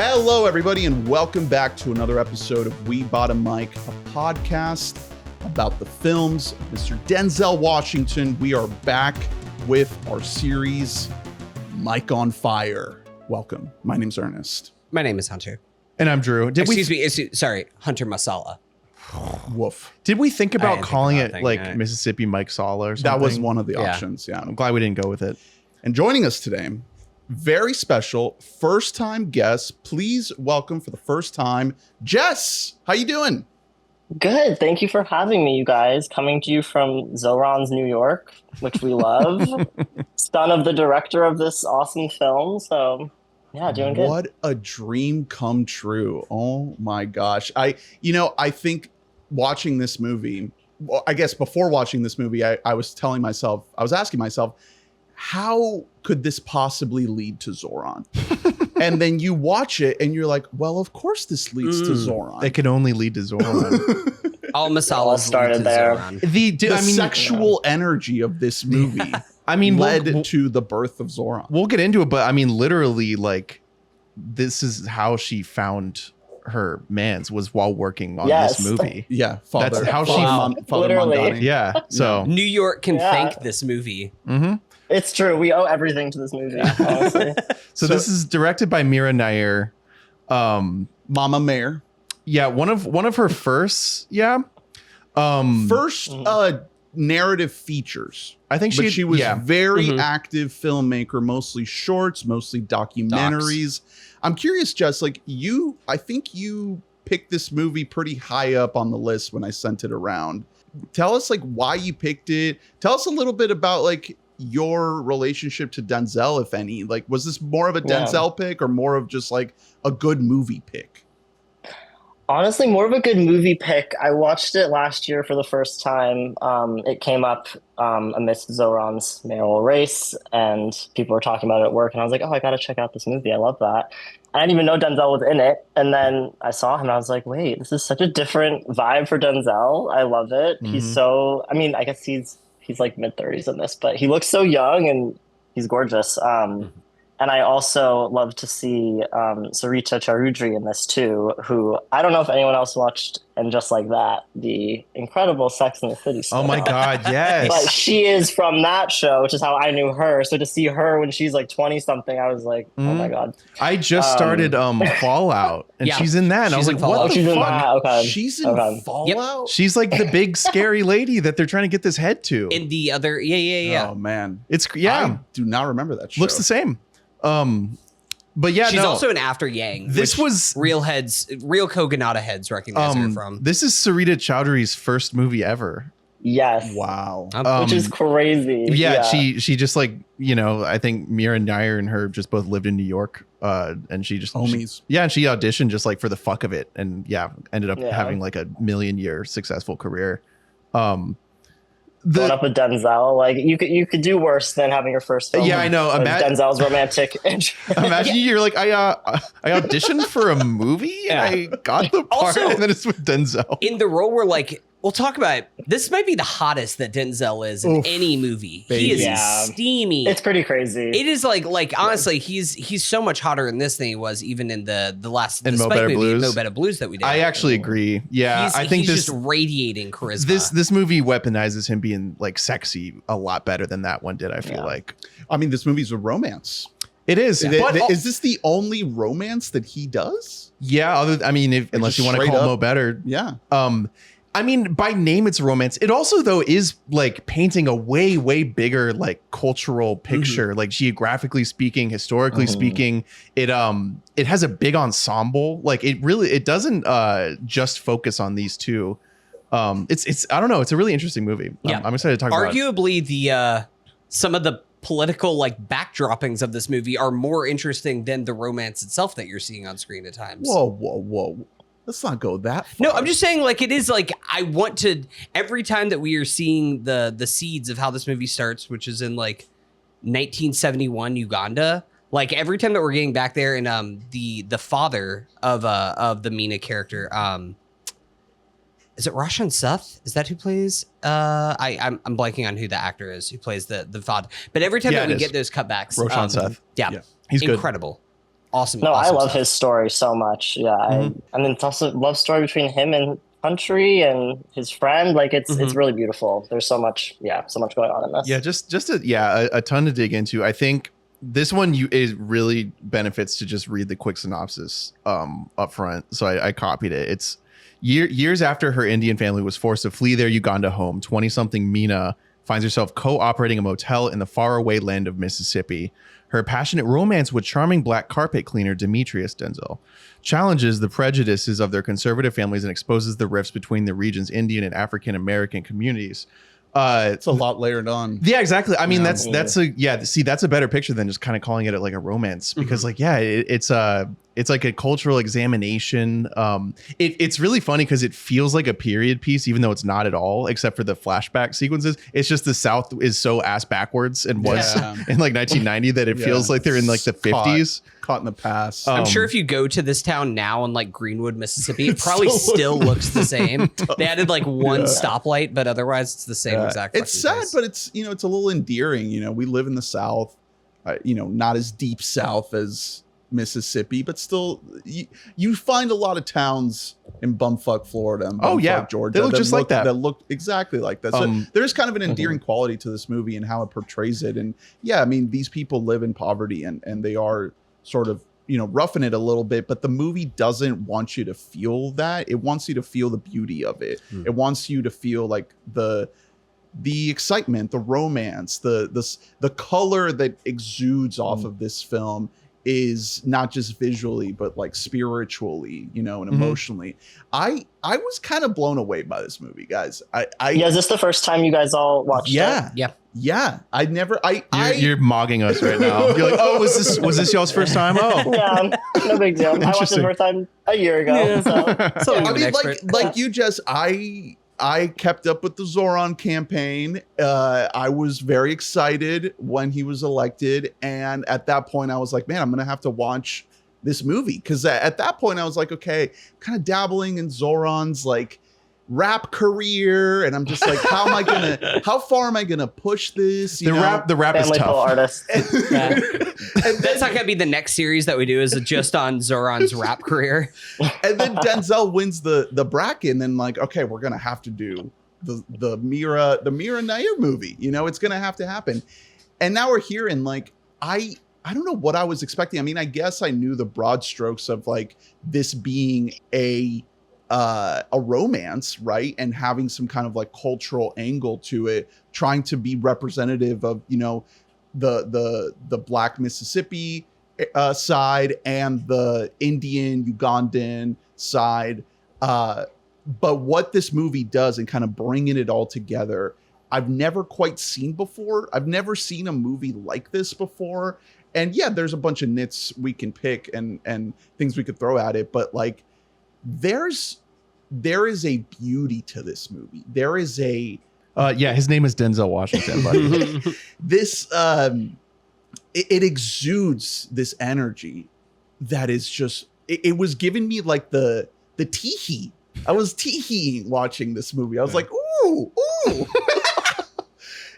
Hello, everybody, and welcome back to another episode of We Bought a Mic, a podcast about the films of Mr. Denzel Washington. We are back with our series, Mic on Fire. Welcome. My name's Ernest. My name is Hunter. And I'm Drew. Sorry, Hunter Masala. Woof. Did we think about calling it like right? Mississippi Masala or something? That was one of the options, yeah. I'm glad we didn't go with it. And joining us today, very special, first-time guest. Please welcome for the first time, Jess. How you doing? Good. Thank you for having me, you guys. Coming to you from Zohran's New York, which we love. Son of the director of this awesome film. So, yeah, doing good. What a dream come true. Oh my gosh. I think watching this movie, well, I guess before watching this movie, I was asking myself, how could this possibly lead to Zohran? And then you watch it and you're like, well, of course this leads to Zohran. It can only lead to Zohran. All Masalas started there. The sexual energy of this movie led to the birth of Zohran. We'll get into it, but I mean, literally, like, this is how she found her mans was while working on this movie. Yeah. That's how Father Literally. Mamdani. Yeah. So New York can thank this movie. It's true. We owe everything to this movie, honestly. So this is directed by Mira Nair. Mama Mayor. Yeah, one of her first. Yeah. First narrative features. I think she was very Mm-hmm. active filmmaker, mostly shorts, mostly documentaries. I'm curious, Jess, I think you picked this movie pretty high up on the list when I sent it around. Tell us why you picked it. Tell us a little bit about your relationship to Denzel, if any. Was this more of a Denzel pick or more of just a good movie pick? Honestly, more of a good movie pick. I watched it last year for the first time. It came up amidst Zohran's mayoral race, and people were talking about it at work, and I was like, oh, I gotta check out this movie. I love that. I didn't even know Denzel was in it, and then I saw him, and I was like, wait, this is such a different vibe for Denzel. I love it. Mm-hmm. He's so, I guess he's mid-30s in this, but he looks so young, and he's gorgeous. And I also love to see Sarita Choudhury in this too, who I don't know if anyone else watched And Just Like That, the incredible Sex and the City show. Oh my God, yes. But she is from that show, which is how I knew her. So to see her when she's 20-something, I was like, oh my God. I just started Fallout, and she's in that. And I was like, what the fuck? Okay. She's in Fallout? Yep. She's like the big scary lady that they're trying to get this head to. In the other, yeah. Oh, man. I do not remember that show. looks the same. But yeah, she's also an After Yang. This was real Kogonada heads recognize her from. This is Sarita Choudhury's first movie ever. Yes. Wow. Which is crazy. Yeah, she just I think Mira Nair and her just both lived in New York, and she just homies. And she auditioned just for the fuck of it, and ended up having a 1,000,000-year successful career. Going up with Denzel, you could do worse than having your first film. Yeah, I know. Denzel's romantic. Imagine you're like, I auditioned for a movie and I got the part, Also, and then it's with Denzel. In the role where we'll talk about it. This might be the hottest that Denzel is in any movie. Baby. He is steamy. It's pretty crazy. It is honestly, he's so much hotter in this than he was even in the last Mo Better movie, Mo Better Blues that we did. I actually agree. Yeah, I think he's just radiating charisma. This movie weaponizes him being sexy a lot better than that one did. I feel like. I mean, this movie's a romance. It is. Is this the only romance that he does? Yeah. Unless you want to call Mo Better. Yeah. I mean, by name, it's romance. It also, though, is painting a way, way bigger cultural picture, geographically speaking, historically speaking. It has a big ensemble. It doesn't just focus on these two. It's I don't know. It's a really interesting movie. Yeah. I'm excited to talk about it. Arguably, the some of the political backdroppings of this movie are more interesting than the romance itself that you're seeing on screen at times. Whoa. Let's not go that far. No, I'm just saying it is I want to, every time that we are seeing the seeds of how this movie starts, which is in 1971 Uganda, every time that we're getting back there and the father of the Mina character, is it Roshan Seth? Is that who plays? I'm blanking on who the actor is who plays the father. But every time that we get those cutbacks, Roshan Seth. Yeah, he's incredible. Good. Awesome. No, I awesome love stuff. his story so much. Yeah, I mean, it's also a love story between him and country and his friend. Like it's really beautiful. There's so much going on in this. Yeah, just a ton to dig into. I think this one is really benefits to just read the quick synopsis up front. So I copied it. It's years after her Indian family was forced to flee their Uganda home, 20-something Mina finds herself co-operating a motel in the faraway land of Mississippi. Her passionate romance with charming black carpet cleaner Demetrius Denzel challenges the prejudices of their conservative families and exposes the rifts between the region's Indian and African American communities. It's a lot layered on. Yeah, exactly. I mean, Yeah. that's a better picture than just kind of calling it like a romance, because it's like a cultural examination. It's really funny because it feels like a period piece, even though it's not at all, except for the flashback sequences. It's just the South is so ass backwards and was in like 1990 that it feels like they're in like the 50s. Caught in the past. I'm sure if you go to this town now in like Greenwood, Mississippi, it probably still looks the same. They added like one stoplight, but otherwise it's the same exact. It's sad, but it's it's a little endearing. We live in the South, not as deep South as Mississippi, but still you find a lot of towns in bumfuck Florida and bumfuck Georgia. They look just like that. That look exactly like that. So there's kind of an endearing quality to this movie and how it portrays it. And yeah, I mean, these people live in poverty and they are sort of roughing it a little bit, but the movie doesn't want you to feel that. It wants you to feel the beauty of it. It wants you to feel like the excitement, the romance, the color that exudes off of this film is not just visually, but like spiritually, and emotionally. I was kind of blown away by this movie, guys. Is this the first time you guys all watched it? Yeah. You're mogging us right now. You're like, oh, was this y'all's first time? Oh, Yeah, no big deal. I watched it the first time a year ago. Yeah. So I mean, like you, Jess, I kept up with the Zohran campaign. I was very excited when he was elected. And at that point, I was like, man, I'm going to have to watch this movie. Because at that point, I was like, okay, kind of dabbling in Zohran's like rap career. And I'm just like, how far am I going to push this? The rap is family full tough. artist. And that's not gonna be the next series that we do, is just on Zohran's rap career. And then Denzel wins the bracket, and then like, okay, we're gonna have to do the Mira Nair movie. It's gonna have to happen. And now we're here, and like I don't know what I was expecting. I mean, I guess I knew the broad strokes of like this being a romance, right? And having some kind of like cultural angle to it, trying to be representative of, the Black Mississippi side and the Indian Ugandan side. But what this movie does and kind of bringing it all together, I've never quite seen before. I've never seen a movie like this before. And yeah, there's a bunch of nits we can pick and things we could throw at it, but like there is a beauty to this movie. There is a his name is Denzel Washington, buddy. This it exudes this energy that is just it was giving me like the tee-hee. I was tee-heeing watching this movie. I was like, ooh.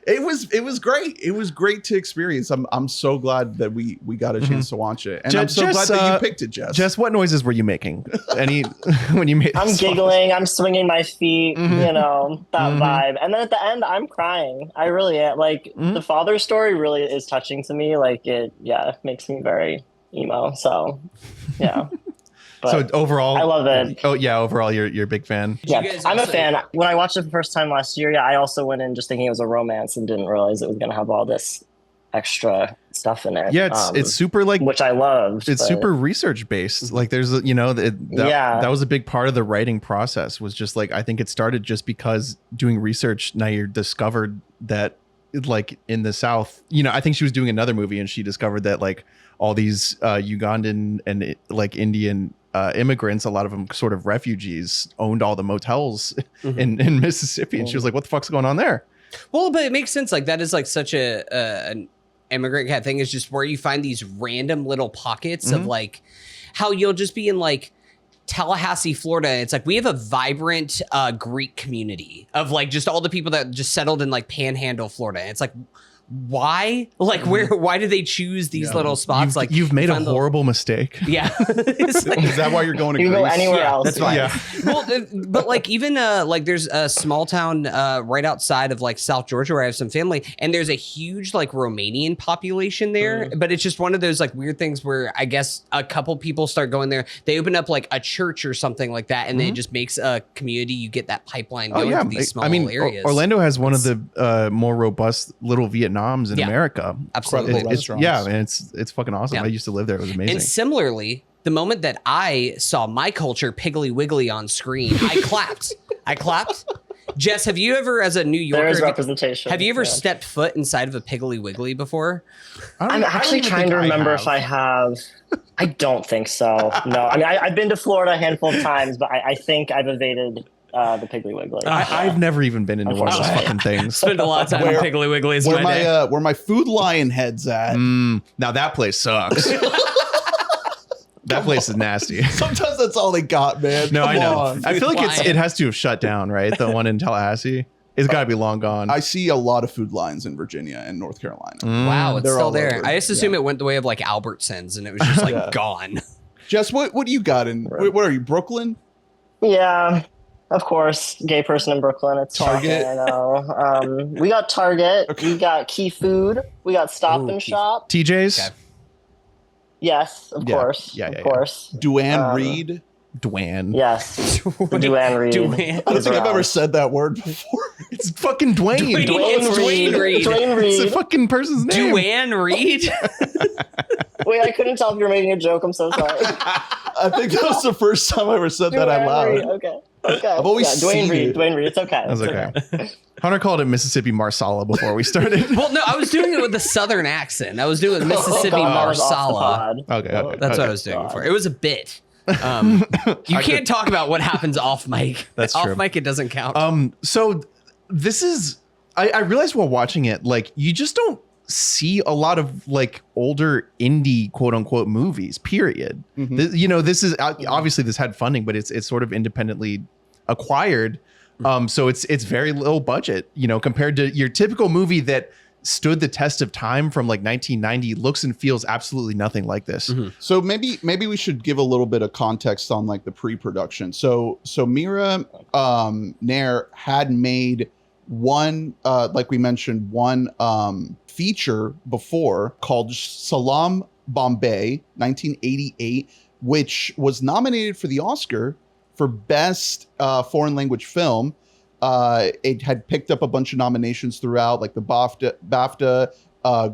It was great. It was great to experience. I'm so glad that we got a chance to watch it. And I'm so glad that you picked it, Jess. Jess, what noises were you making? When you made I'm giggling, I'm swinging my feet, that vibe. And then at the end, I'm crying. I really am. Like, the father story really is touching to me. Like, it makes me very emo. So, yeah. But so overall, I love it. Oh yeah, overall, you're a big fan. Yeah, I'm a fan. When I watched it the first time last year, I also went in just thinking it was a romance and didn't realize it was going to have all this extra stuff in it. Yeah, it's super like, which I loved. It's super research based. Like there's that was a big part of the writing process. Was just like, I think it started just because doing research, Nair discovered that like in the South, I think she was doing another movie and she discovered that like all these Ugandan and like Indian immigrants, a lot of them sort of refugees, owned all the motels in Mississippi. And she was like, what the fuck's going on there? Well, but it makes sense. Like that is like such an immigrant kind of thing, is just where you find these random little pockets of like how you'll just be in like Tallahassee, Florida. It's like we have a vibrant Greek community of like just all the people that just settled in like Panhandle, Florida. And it's like, why? Like, why do they choose these little spots? You've made a find the- horrible mistake. Yeah. It's like- Is that why you're going to You can go Greece? anywhere Yeah, else. that's fine. Yeah. Well, but like even like there's a small town right outside of like South Georgia where I have some family, and there's a huge like Romanian population there. But it's just one of those like weird things where I guess a couple people start going there. They open up like a church or something like that, and then it just makes a community. You get that pipeline going to these small areas. Orlando has one of the more robust little Vietnams in America. Absolutely. Incredible restaurants. Yeah, and it's fucking awesome. Yeah. I used to live there. It was amazing. And similarly, the moment that I saw my culture Piggly Wiggly on screen, I clapped. I clapped. Jess, have you ever, as a New Yorker, There is representation. have you ever yeah. stepped foot inside of a Piggly Wiggly before? I'm actually trying to remember if I have. I don't think so. No, I mean I've been to Florida a handful of times, but I think I've evaded the Piggly Wiggly. I've never even been into one of those fucking things. Spend a lot of time Where- in Piggly Wigglies. Where in my day. where my Food Lion head's at. Now that place sucks. That place is nasty. Sometimes that's all they got, man. No, Come I know. on. I feel like Lion. it has to have shut down, right? The one in Tallahassee. It's got to be long gone. I see a lot of Food Lions in Virginia and North Carolina. Wow, it's They're still all there. over. I just assume it went the way of like Albertsons, and it was just like Yeah. gone. Jess, what do you got in? What are you, Brooklyn? Yeah, of course, gay person in Brooklyn. It's Target. shocking, I know. We got Target. Okay. We got Key Food. We got Stop Ooh, and Key- Shop. TJ's? Okay. Yes, of Yeah. course. Yeah, of yeah. course. Duane Reed. Dwan. Yes. Duane Reed. Duane. I don't think I've Around. ever said that word before. It's fucking Dwayne. Dwayne. Duane It's Duane Reed. Duane It's a Reed. fucking person's name. Duane Reed? Wait, I couldn't tell if you were making a joke. I'm so sorry. I think that was the first time I ever said that out Duane Reed. loud. Okay. Okay. I've always Duane seen Reed. it. Duane Reed. It's okay. That's It's okay. Hunter called it Mississippi Marsala before we started. Well, no, I was doing it with a southern accent. I was doing Mississippi Oh, God, off the Marsala. pod. Okay. That's okay. what I was doing God. before. It was a bit. You can't talk about what happens off mic. That's off true. mic, it doesn't count. So this is, I realized while watching it, like you just don't see a lot of like older indie quote unquote movies, period. This is obviously this had funding, but it's sort of independently acquired. So it's very low budget, compared to your typical movie that stood the test of time from like 1990, looks and feels absolutely nothing like this. So maybe we should give a little bit of context on like the pre-production. So Mira Nair had made one, like we mentioned, one feature before called Salam Bombay, 1988, which was nominated for the Oscar for Best Foreign Language Film. It had picked up a bunch of nominations throughout, like the BAFTA,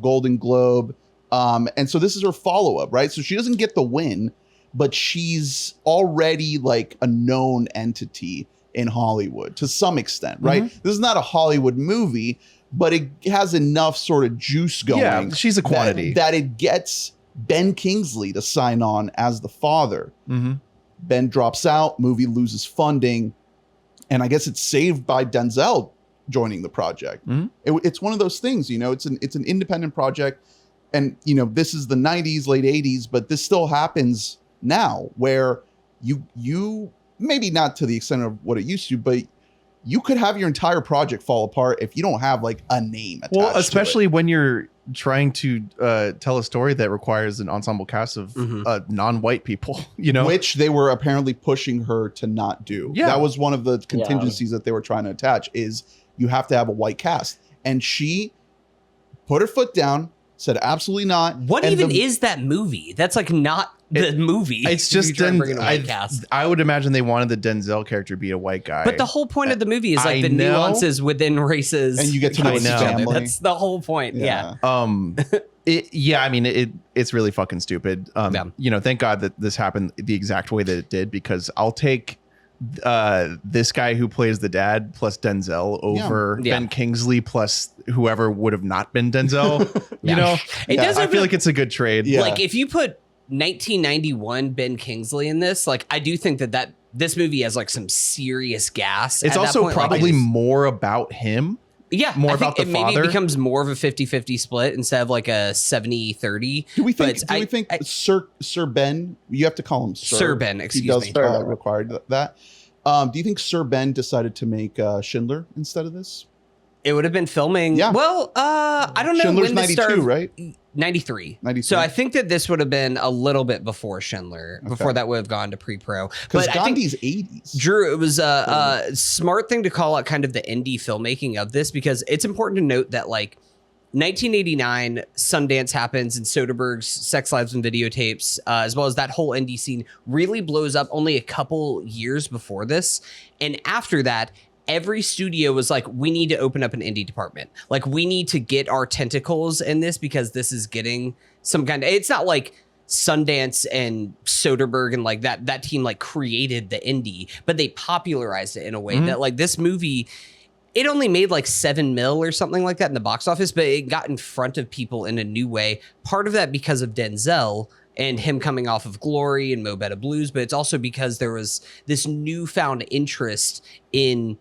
Golden Globe. And so this is her follow-up, right? So she doesn't get the win, but she's already like a known entity in Hollywood to some extent, right? This is not a Hollywood movie, but it has enough sort of juice going. Yeah, she's a quantity. That it gets Ben Kingsley to sign on as the father. Ben drops out, movie loses funding. And I guess it's saved by Denzel joining the project. It's one of those things, it's an independent project. And, this is the 90s, late 80s, but this still happens now where you maybe not to the extent of what it used to, but you could have your entire project fall apart if you don't have like a name attached Well, to especially it. when you're trying to tell a story that requires an ensemble cast of non-white people, Which they were apparently pushing her to not do. Yeah. That was one of the contingencies that they were trying to attach is you have to have a white cast. And she put her foot down, said absolutely not. What And even the- is that movie? That's like not the movie. It's if you just try and bring in a white cast. I would imagine they wanted the Denzel character to be a white guy. But the whole point of the movie is like I the know. nuances within races, And you get to know against his each other. family. That's the whole point. Yeah. It's really fucking stupid. Thank God that this happened the exact way that it did, because I'll take this guy who plays the dad plus Denzel over Yeah. Ben Kingsley plus whoever would have not been Denzel. It does I open feel up- like it's a good trade. Yeah. Like if you put 1991 Ben Kingsley in this, like I do think that this movie has like some serious gas. It's at that also point. Like, probably it's- more about him. yeah, more I think about the maybe father. it becomes more of a 50-50 split instead of like a 70-30. Do we think? But Do we think Sir Ben? You have to call him Sir. Sir Ben, He excuse does me. require that. Do you think Sir Ben decided to make Schindler instead of this? It would have been filming. Yeah. Well, I don't know Schindler's when this 92, started. right? 93. 93. So I think that this would have been a little bit before Schindler, before that would have gone to pre-pro. Because But I think, Gandhi's 80s. Drew, it was a smart thing to call out kind of the indie filmmaking of this, because it's important to note that like 1989, Sundance happens and Soderbergh's Sex Lives and Videotapes, as well as that whole indie scene, really blows up only a couple years before this. And after that, every studio was like, we need to open up an indie department. Like, we need to get our tentacles in this because this is getting some kind of, it's not like Sundance and Soderbergh and like that team like created the indie, but they popularized it in a way that like this movie, it only made like 7 mil or something like that in the box office, but it got in front of people in a new way. Part of that because of Denzel and him coming off of Glory and Mo Better Blues, but it's also because there was this newfound interest in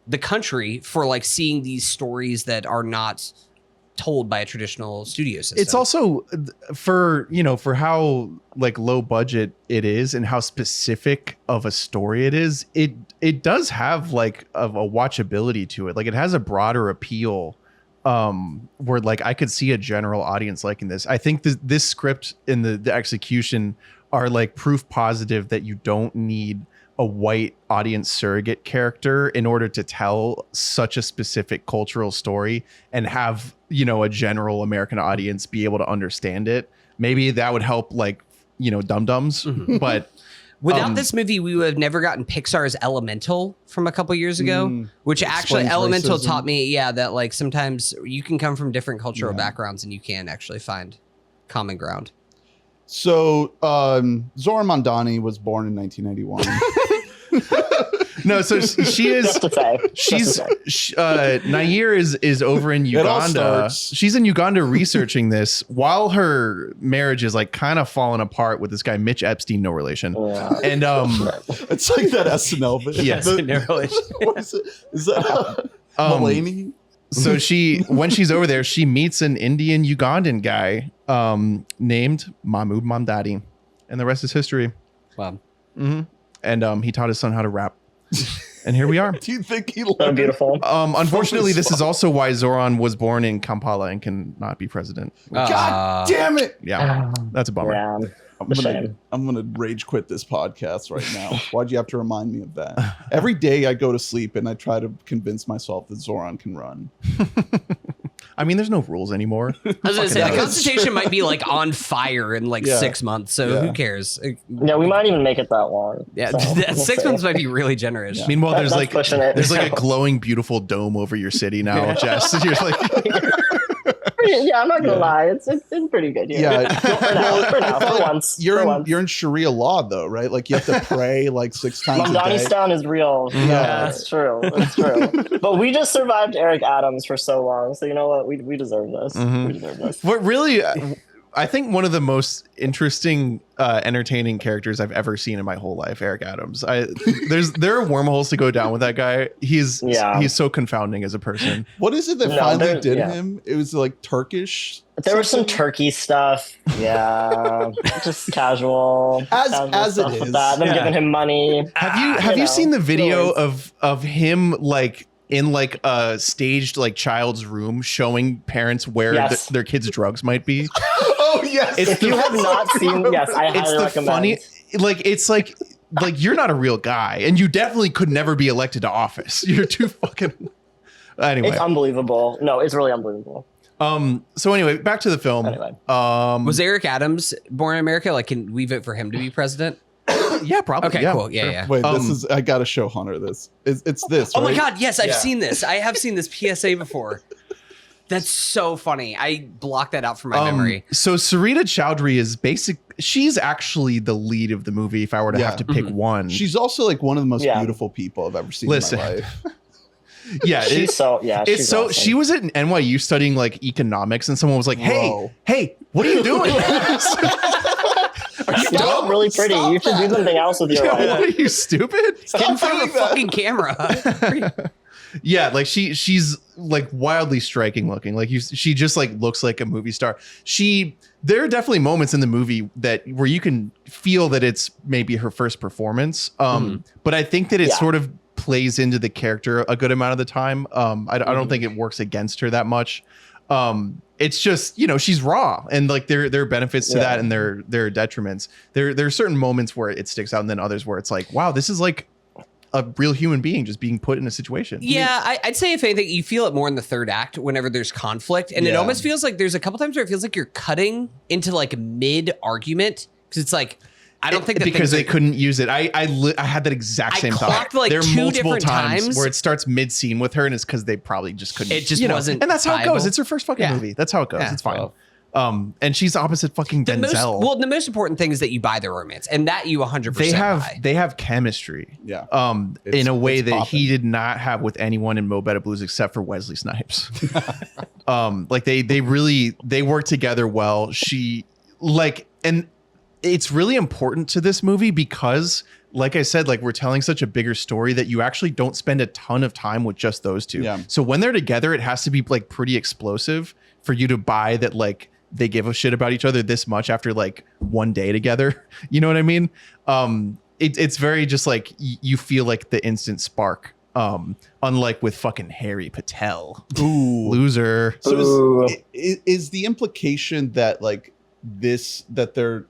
the country for like seeing these stories that are not told by a traditional studio system. It's also for how like low budget it is and how specific of a story it is. It does have like a watchability to it. Like it has a broader appeal where like I could see a general audience liking this. I think this script and the execution are like proof positive that you don't need a white audience surrogate character in order to tell such a specific cultural story and have, a general American audience be able to understand it. Maybe that would help like, dum-dums, but without this movie, we would have never gotten Pixar's Elemental from a couple years ago, which actually Explains Elemental racism. taught me, that like sometimes you can come from different cultural backgrounds and you can actually find common ground. So Zohran Mamdani was born in 1991. no, so she is. Just to say. Nair is over in It all Uganda. starts- She's in Uganda researching this while her marriage is like kind of falling apart with this guy Mitch Epstein, no relation. Yeah. And It's like that SNL bit. Yes. What is it? Is that Mulaney? So when she's over there, she meets an Indian Ugandan guy named Mahmood Mamdani, and the rest is history. Wow. And he taught his son how to rap, and here we are. Do you think he So learned? beautiful. Unfortunately, this is also why Zohran was born in Kampala and cannot be president. God damn it! Yeah, that's a bummer. Yeah. I'm gonna rage quit this podcast right now. Why'd you have to remind me of that? Every day I go to sleep and I try to convince myself that Zohran can run. I mean, there's no rules anymore. I was gonna say the That's Constitution might be like on fire in like 6 months, so who cares? Yeah, we might even make it that long. Yeah, so we'll 6 see. months might be really generous. Yeah. Meanwhile, That's pushing it. there's like a glowing, beautiful dome over your city now, Jess. You're like, Yeah, I'm not gonna lie, it's pretty good. Yeah. For now, for once. You're in Sharia law though, right? Like you have to pray like 6 times a Mamdani day. Stone is real. Yeah, it's true. It's true. But we just survived Eric Adams for so long, so you know what? We deserve this. We deserve this. what really, I think one of the most interesting, entertaining characters I've ever seen in my whole life, Eric Adams. There are wormholes to go down with that guy. He's so confounding as a person. What is it that No, finally there- did yeah. him? It was like Turkish. There was some something? turkey stuff. Yeah, just casual. As stuff it with is. that. Them Yeah. giving him money. Have you seen the video always. of him like in like a staged like child's room showing parents where Yes. their kids' drugs might be? Oh yes. If you have not seen, yes, I It's highly the recommend. funny, it's like you're not a real guy, and you definitely could never be elected to office. You're too fucking. Anyway, It's unbelievable. No, it's really unbelievable. So anyway, back to the film. Anyway. Was Eric Adams born in America? Like, can we vote for him to be president? Yeah, probably. Okay, cool. Yeah, yeah. Wait, this is. I gotta show Hunter this. It's this. Oh my right? God, yes, I've Yeah. seen this. I have seen this PSA before. That's so funny. I blocked that out from my memory. So Sarita Choudhury is she's actually the lead of the movie. If I were to have to pick one, She's also like one of the most Yeah. beautiful people I've ever seen Listen. in my life. yeah, She's so it's so awesome. she was at NYU studying like economics, and someone was like, Whoa. hey, what are you doing? Are you She's dumb? really pretty. You should do something else with your Yeah, life. what are you stupid? Get in front of doing the that. fucking camera. Yeah, like she's like wildly striking looking. Like she just like looks like a movie star. There are definitely moments in the movie where you can feel that it's maybe her first performance. But I think that it sort of plays into the character a good amount of the time. I don't think it works against her that much. It's just, you know, she's raw, and like there are benefits to that, and there are detriments. There are certain moments where it sticks out, and then others where it's like, wow, this is like a real human being just being put in a situation. Yeah, I'd say if anything, you feel it more in the third act whenever there's conflict, and it almost feels like there's a couple times where it feels like you're cutting into like mid argument, because it's like, I don't think that because they couldn't use it. I had that exact same thought. Like there are two multiple different times where it starts mid scene with her, and it's because they probably just couldn't. It just wasn't, and that's how it goes. viable. It's her first fucking movie. That's how it goes. It's fine. And she's opposite fucking Denzel. The most important thing is that you buy the romance, and that you 100% they have chemistry. Yeah. In a way that he did not have with anyone in Mo Better Blues except for Wesley Snipes. Like they work together well. And it's really important to this movie because, like I said, like we're telling such a bigger story that you actually don't spend a ton of time with just those two. Yeah. So when they're together, it has to be like pretty explosive for you to buy that like they give a shit about each other this much after like one day together. You know what I mean? It's very just like you feel like the instant spark. Unlike with fucking Harry Patel. Ooh. Loser. So is the implication that like that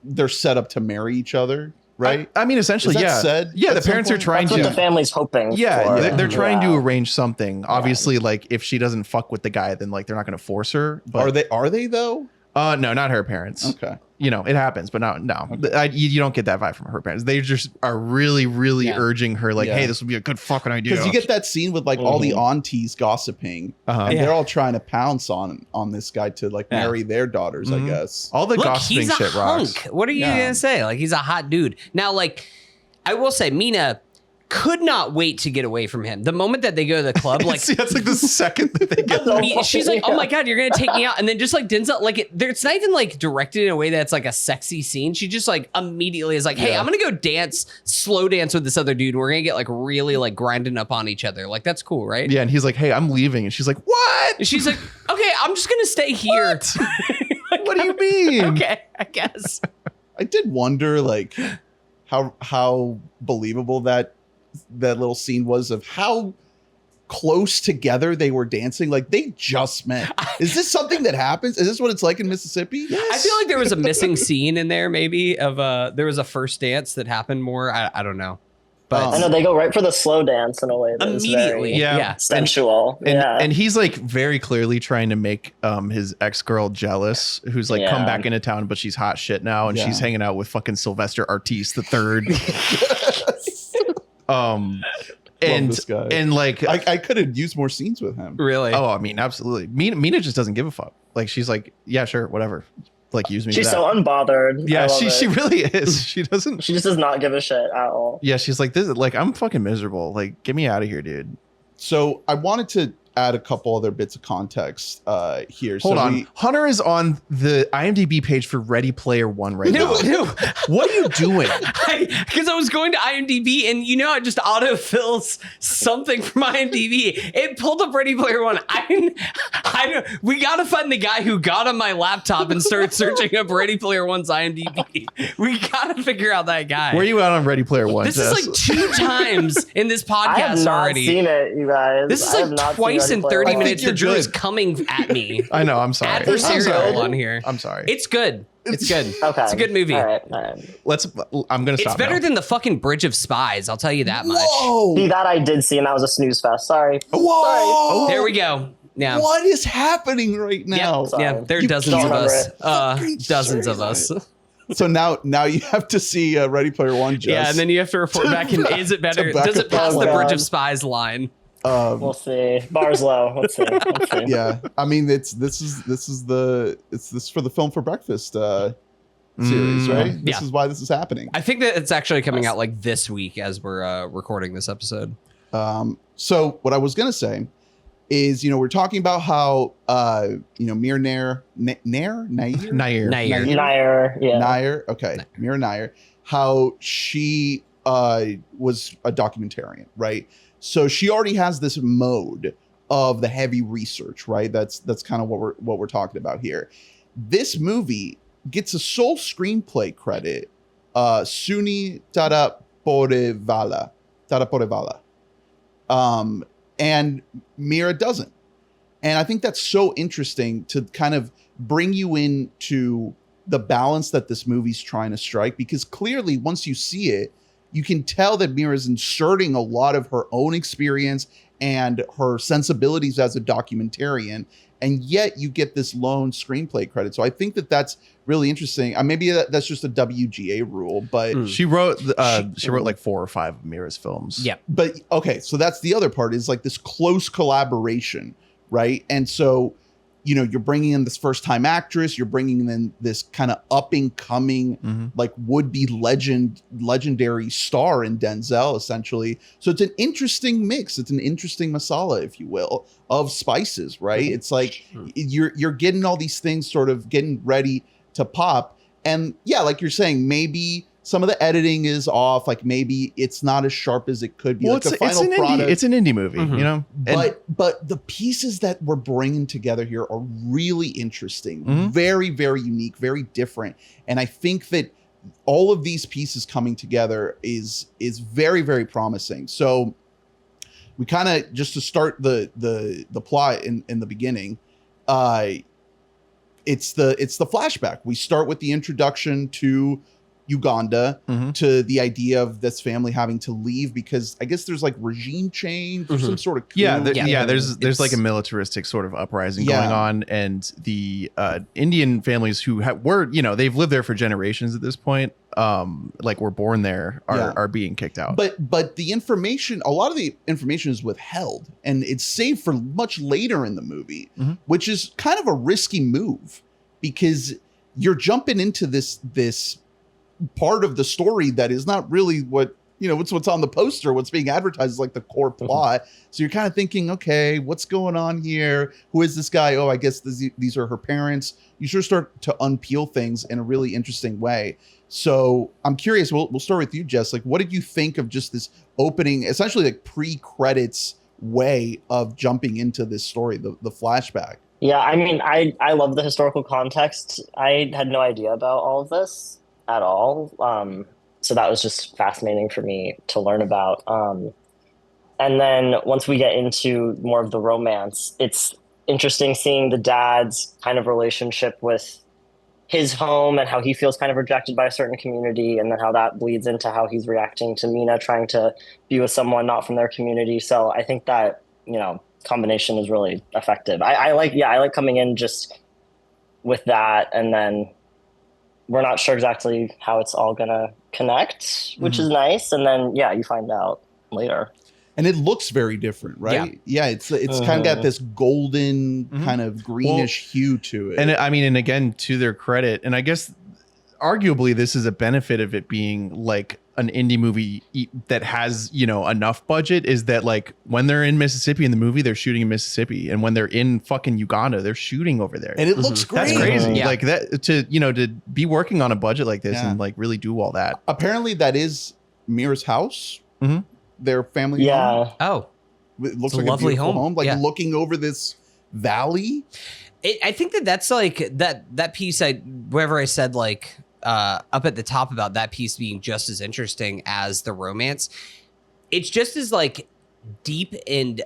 they're set up to marry each other, right? I mean, essentially, said the parents are trying That's to. what the family's hoping. Yeah, for. they're trying to arrange something. Obviously, like if she doesn't fuck with the guy, then like they're not going to force her. But Are they though? No, not her parents. Okay. You know, it happens, but no. Okay. You don't get that vibe from her parents. They just are really, really urging her, like, hey, this would be a good fucking idea. Because you get that scene with like all the aunties gossiping, and they're all trying to pounce on this guy to like marry their daughters, I guess. All the gossiping he's a shit rocks. hunk. What are you gonna say? Like, he's a hot dude. Now, like, I will say, Mina could not wait to get away from him. The moment that they go to the club, like See, that's like the second that they get she's like, "Oh my god, you're gonna take me out!" And then just like Denzel, like it's not even like directed in a way that's like a sexy scene. She just like immediately is like, "Hey, I'm gonna go slow dance with this other dude. And we're gonna get like really like grinding up on each other. Like that's cool, right?" Yeah, and he's like, "Hey, I'm leaving," and she's like, "What?" And she's like, "Okay, I'm just gonna stay here." What do you mean? Okay, I guess. I did wonder like how believable that little scene was of how close together they were dancing. Like they just met. Is this something that happens? Is this what it's like in Mississippi? Yes. I feel like there was a missing scene in there, maybe of there was a first dance that happened more. I don't know, but I know they go right for the slow dance in a way that immediately, is very yeah, sensual. And he's like very clearly trying to make his ex-girl jealous, who's like come back into town, but she's hot shit now, and she's hanging out with fucking Sylvester Artiste III. And this guy. And like I could have used more scenes with him. really. Oh, I mean, absolutely. Mina just doesn't give a fuck. Like she's like, yeah, sure, whatever. Like use me. She's for that. so unbothered. Yeah, she really is. She doesn't. She just does not give a shit at all. Yeah, she's like this. Like I'm fucking miserable. Like get me out of here, dude. So I wanted to add a couple other bits of context here. Hold on. Hunter is on the IMDb page for Ready Player One right now. No. What are you doing? Because I was going to IMDb and it just autofills something from IMDb. It pulled up Ready Player One. We got to find the guy who got on my laptop and started searching up Ready Player One's IMDb. We got to figure out that guy. Where are you at on Ready Player One? This is like 2 times in this podcast I have not already. seen it, you guys. This is like twice in 30 minutes. The Drew is coming at me. I know. I'm sorry. Adversarial on here. I'm sorry. It's good. It's good. Okay. It's a good movie. All right. I'm gonna stop. It's better now. than the fucking Bridge of Spies. I'll tell you that much. Whoa! See, that I did see, and that was a snooze fest. Sorry. Whoa! There we go. Yeah. What is happening right now? Yeah. There are You dozens of don't us. remember Dozens of us. So now you have to see Ready Player One. Jess. Yeah, and then you have to report back. And is it better? Does it pass the Bridge of Spies line? We'll see. Bar's low. Let's see. Yeah, I mean this is for the Film for Breakfast series, right? This is why this is happening. I think that it's actually coming out like this week as we're recording this episode. So what I was gonna say is, we're talking about how Mira Nair, okay, Mira Nair, how she was a documentarian, right? So she already has this mode of the heavy research, right? That's kind of what we're talking about here. This movie gets a sole screenplay credit, Suni Tara Porevala, Taraporevala. And Mira doesn't. And I think that's so interesting to kind of bring you into the balance that this movie's trying to strike, because clearly once you see it, you can tell that Mira's inserting a lot of her own experience and her sensibilities as a documentarian, and yet you get this lone screenplay credit. So I think that that's really interesting. Maybe that's just a WGA rule, but she wrote like 4 or 5 of Mira's films. Yeah. But okay, so that's the other part, is like this close collaboration, right? And so, you know, you're bringing in this first time actress, you're bringing in this kind of up and coming, like would-be legendary star in Denzel, essentially. So it's an interesting mix. It's an interesting masala, if you will, of spices, right? It's like you're getting all these things sort of getting ready to pop. And yeah, like you're saying, maybe some of the editing is off. Like maybe it's not as sharp as it could be. Well, like the final product. It's an indie movie, you know? But the pieces that we're bringing together here are really interesting, very, very unique, very different. And I think that all of these pieces coming together is very, very promising. So we kind of, just to start the plot in the beginning, it's the flashback. We start with the introduction to Uganda, to the idea of this family having to leave because I guess there's like regime change or some sort of coup. There's like a militaristic sort of uprising going on, and the Indian families who were, you know, they've lived there for generations at this point, like were born there, are being kicked out. But the information, a lot of the information is withheld, and it's saved for much later in the movie, which is kind of a risky move because you're jumping into this part of the story that is not really what, you know, what's on the poster, what's being advertised is like the core plot. So you're kind of thinking, okay, what's going on here? Who is this guy? Oh, I guess these are her parents. You sort of start to unpeel things in a really interesting way. So I'm curious, we'll start with you, Jess. Like, what did you think of just this opening, essentially like pre-credits way of jumping into this story, the flashback? Yeah, I mean, I love the historical context. I had no idea about all of this at all. So that was just fascinating for me to learn about. And then once we get into more of the romance, it's interesting seeing the dad's kind of relationship with his home and how he feels kind of rejected by a certain community, and then how that bleeds into how he's reacting to Mina trying to be with someone not from their community. So I think that, you know, combination is really effective. I like coming in just with that, and then we're not sure exactly how it's all gonna connect, which is nice. And then you find out later. And it looks very different, right? Yeah, it's kind of got this golden kind of greenish hue to it. And and again, to their credit, and I guess arguably this is a benefit of it being like an indie movie that has, you know, enough budget, is that like when they're in Mississippi in the movie, they're shooting in Mississippi, and when they're in fucking Uganda, they're shooting over there, and it looks great. That's crazy. Like that, to be working on a budget like this and like really do all that. Apparently that is Mira's house, their family home. Oh, it looks like a lovely home, like looking over this valley. I think that's like that piece. Wherever I said like up at the top about that piece being just as interesting as the romance, it's just as like deep and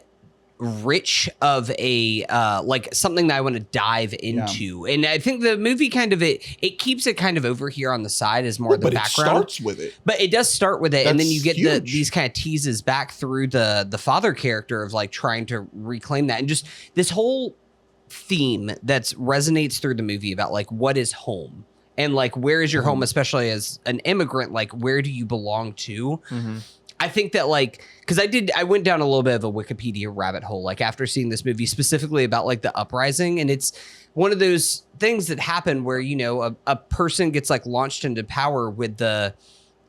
rich of a like something that I want to dive into. And I think the movie kind of it keeps it kind of over here on the side as more the background. It starts with it. But it does start with it. That's and then you get these kind of teases back through the father character of like trying to reclaim that, and just this whole theme that resonates through the movie about like what is home. And like, where is your home, especially as an immigrant? Like, where do you belong to? I think that like, because I went down a little bit of a Wikipedia rabbit hole, like after seeing this movie specifically about like the uprising. And it's one of those things that happen where, you know, a person gets like launched into power with the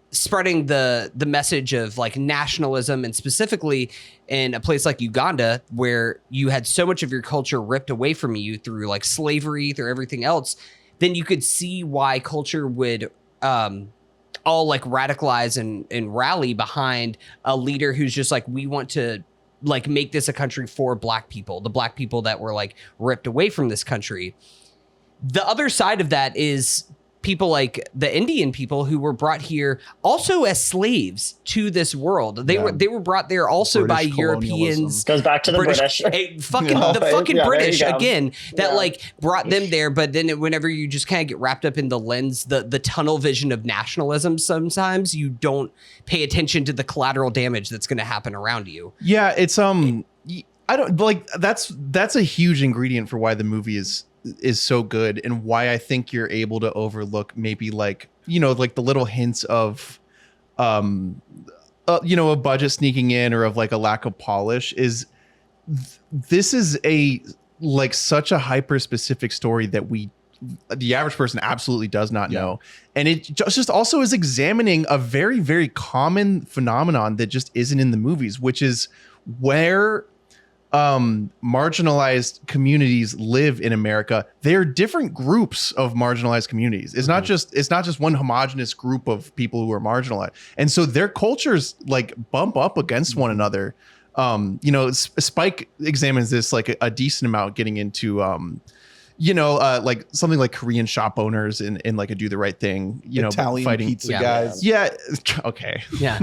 spreading the message of like nationalism, and specifically in a place like Uganda, where you had so much of your culture ripped away from you through like slavery, through everything else. Then you could see why culture would all like radicalize and rally behind a leader who's just like, we want to like make this a country for black people, the black people that were like ripped away from this country. The other side of that is people like the Indian people who were brought here also as slaves to this world. They were brought there also British by Europeans. Goes back to the British. The fucking British again that like brought them there. But then whenever you just kind of get wrapped up in the lens, the tunnel vision of nationalism, sometimes you don't pay attention to the collateral damage that's going to happen around you. Yeah, it's I don't like that's a huge ingredient for why the movie is so good, and why I think you're able to overlook maybe like, you know, like the little hints of you know, a budget sneaking in, or of like a lack of polish. Is this is a like such a hyper specific story that the average person absolutely does not know. And it just also is examining a very, very common phenomenon that just isn't in the movies, which is where marginalized communities live in America. They're different groups of marginalized communities. It's not just one homogenous group of people who are marginalized. And so their cultures like bump up against one another. You know, Spike examines this like a decent amount, getting into you know, like something like Korean shop owners in like a Do the Right Thing, you know, Italian fighting pizza guys. Yeah. Okay. Yeah.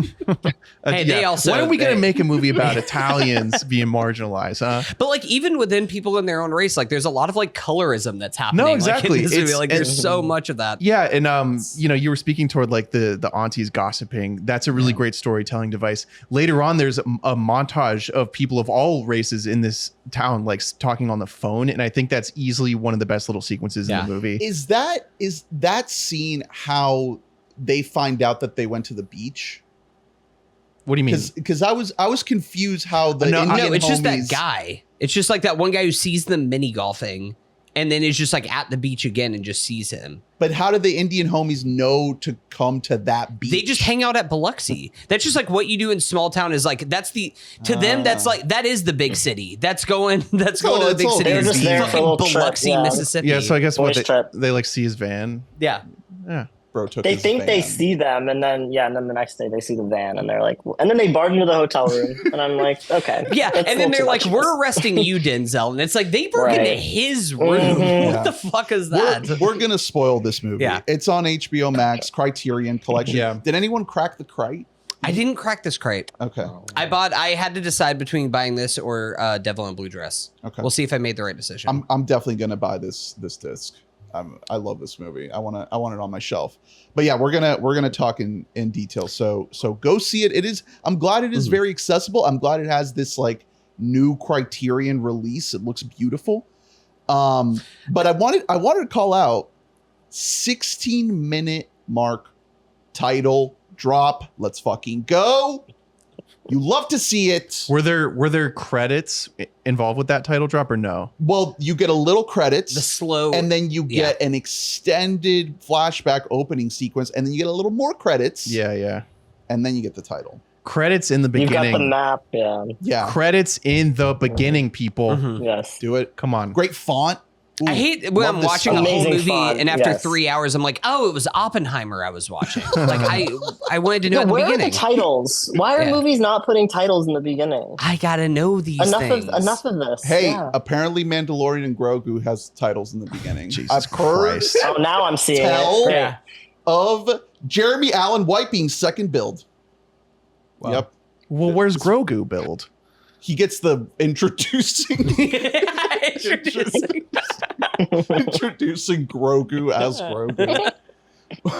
Hey, they also. When are we going to make a movie about Italians being marginalized, huh? But like even within people in their own race, like there's a lot of like colorism that's happening. No, exactly. Like, in this movie. Like there's so much of that. Yeah, and you know, you were speaking toward like the aunties gossiping. That's a really great storytelling device. Later on, there's a montage of people of all races in this town like talking on the phone, and I think that's easily one of the best little sequences in the movie. Is that scene how they find out that they went to the beach? What do you mean? Because I was confused how the Indian it's just that homies- guy. It's just like that one guy who sees them mini golfing and then is just like at the beach again and just sees him. But how did the Indian homies know to come to that beach? They just hang out at Biloxi. That's just like what you do in small town is like, that's the, to them, that's like, that is the big city. That's going to the big city. They're just there for a little Biloxi, trip, Mississippi. Yeah, so I guess Boys trip. they like see his van. Yeah. Yeah. Bro took They his think they van. see them, and then the next day they see the van, and they're like, and then they barge into the hotel room, and I'm like, okay, Yeah, that's a and then little they're too like, much. "We're arresting you, Denzel," and it's like they broke into Right. his room. Mhm. What the fuck is that? We're gonna spoil this movie. Yeah. It's on HBO Max, Criterion Collection. Yeah. Did anyone crack the crate? I didn't crack this crate. Okay. I had to decide between buying this or Devil in Blue Dress. Okay. We'll see if I made the right decision. I'm definitely gonna buy this disc. I love this movie. I want it on my shelf. But yeah, we're gonna talk in detail. So go see it. I'm glad it is very accessible. I'm glad it has this like new Criterion release. It looks beautiful. But I wanted to call out 16-minute mark title drop. Let's fucking go. You love to see it. Were there credits involved with that title drop or no? Well, you get a little credits. the slow And then you get an extended flashback opening sequence, and then you get a little more credits. Yeah. And then you get the title. Credits in the You've got the beginning. map, yeah, Yeah. Credits in the beginning, people. Mhm. yes. Do it. Come on. Great font. Ooh, I hate when love I'm this watching a font. whole Amazing movie font, and after yes. 3 hours I'm like, oh, it was Oppenheimer I was watching. Like I wanted to know at the Where are beginning. the titles? Why are Yeah. movies not putting titles in the beginning? I gotta know these things. Enough of this. Hey, yeah. apparently Mandalorian and Grogu has titles in the beginning. Jesus I've heard Christ. Oh, now I'm seeing Tell- it. Yeah. of Jeremy Allen White being second build. Wow. Yep. Well, where's Grogu build? He gets the introducing Grogu as Grogu.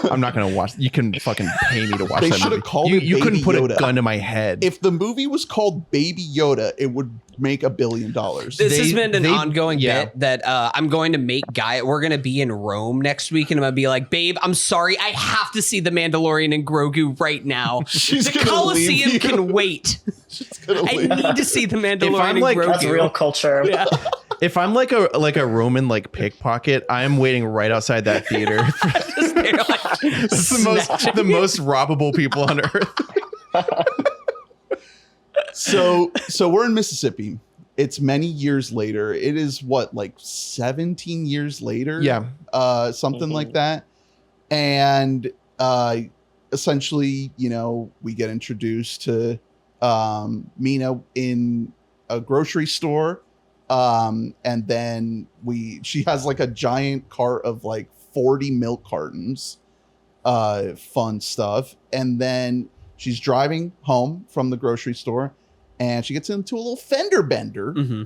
I'm not gonna watch. You can fucking pay me to watch They that should movie. have called you, it you couldn't Baby put Yoda. a gun to my head. If the movie was called Baby Yoda, it would make $1 billion. This has been an ongoing bit that I'm going to make Guy. We're going to be in Rome next week, and I'm going to be like, babe, I'm sorry. I have to see The Mandalorian and Grogu right now. She's The gonna Colosseum leave you. can wait. Gonna I leave. need to see The Mandalorian I'm and like- Grogu. That's real culture. Yeah. If I'm like a Roman like pickpocket, I am waiting right outside that theater. Just there, like, That's the most robbable people on earth. So we're in Mississippi. It's many years later. It is what, like 17 years later? Yeah. Something like that. And essentially, you know, we get introduced to Mina in a grocery store. And then she has like a giant cart of like 40 milk cartons. Fun stuff. And then she's driving home from the grocery store and she gets into a little fender bender. Mm-hmm.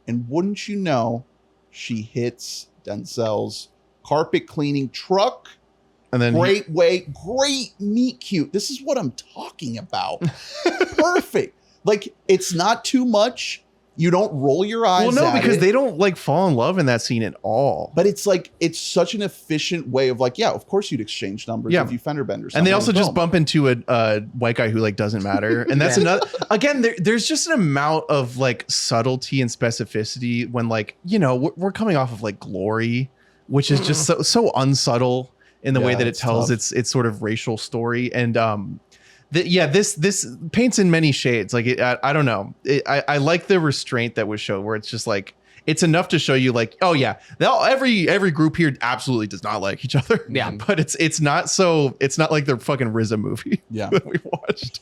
And wouldn't you know, she hits Denzel's carpet cleaning truck. And then great meet cute. This is what I'm talking about. Perfect. Like, it's not too much. You don't roll your eyes. Well, no, because it. they don't like fall in love in that scene at all. But it's like, it's such an efficient way of like, yeah, of course you'd exchange numbers if you fender bender. And they also just bump into a white guy who like doesn't matter. And that's another, again, there's just an amount of like subtlety and specificity when like, you know, we're coming off of like Glory, which is just so unsubtle in the way that it tells its sort of racial story. And this paints in many shades. Like I don't know. I like the restraint that was shown, where it's just like it's enough to show you like, oh yeah, every group here absolutely does not like each other. Yeah, but it's not like the fucking RZA movie. Yeah, that we watched.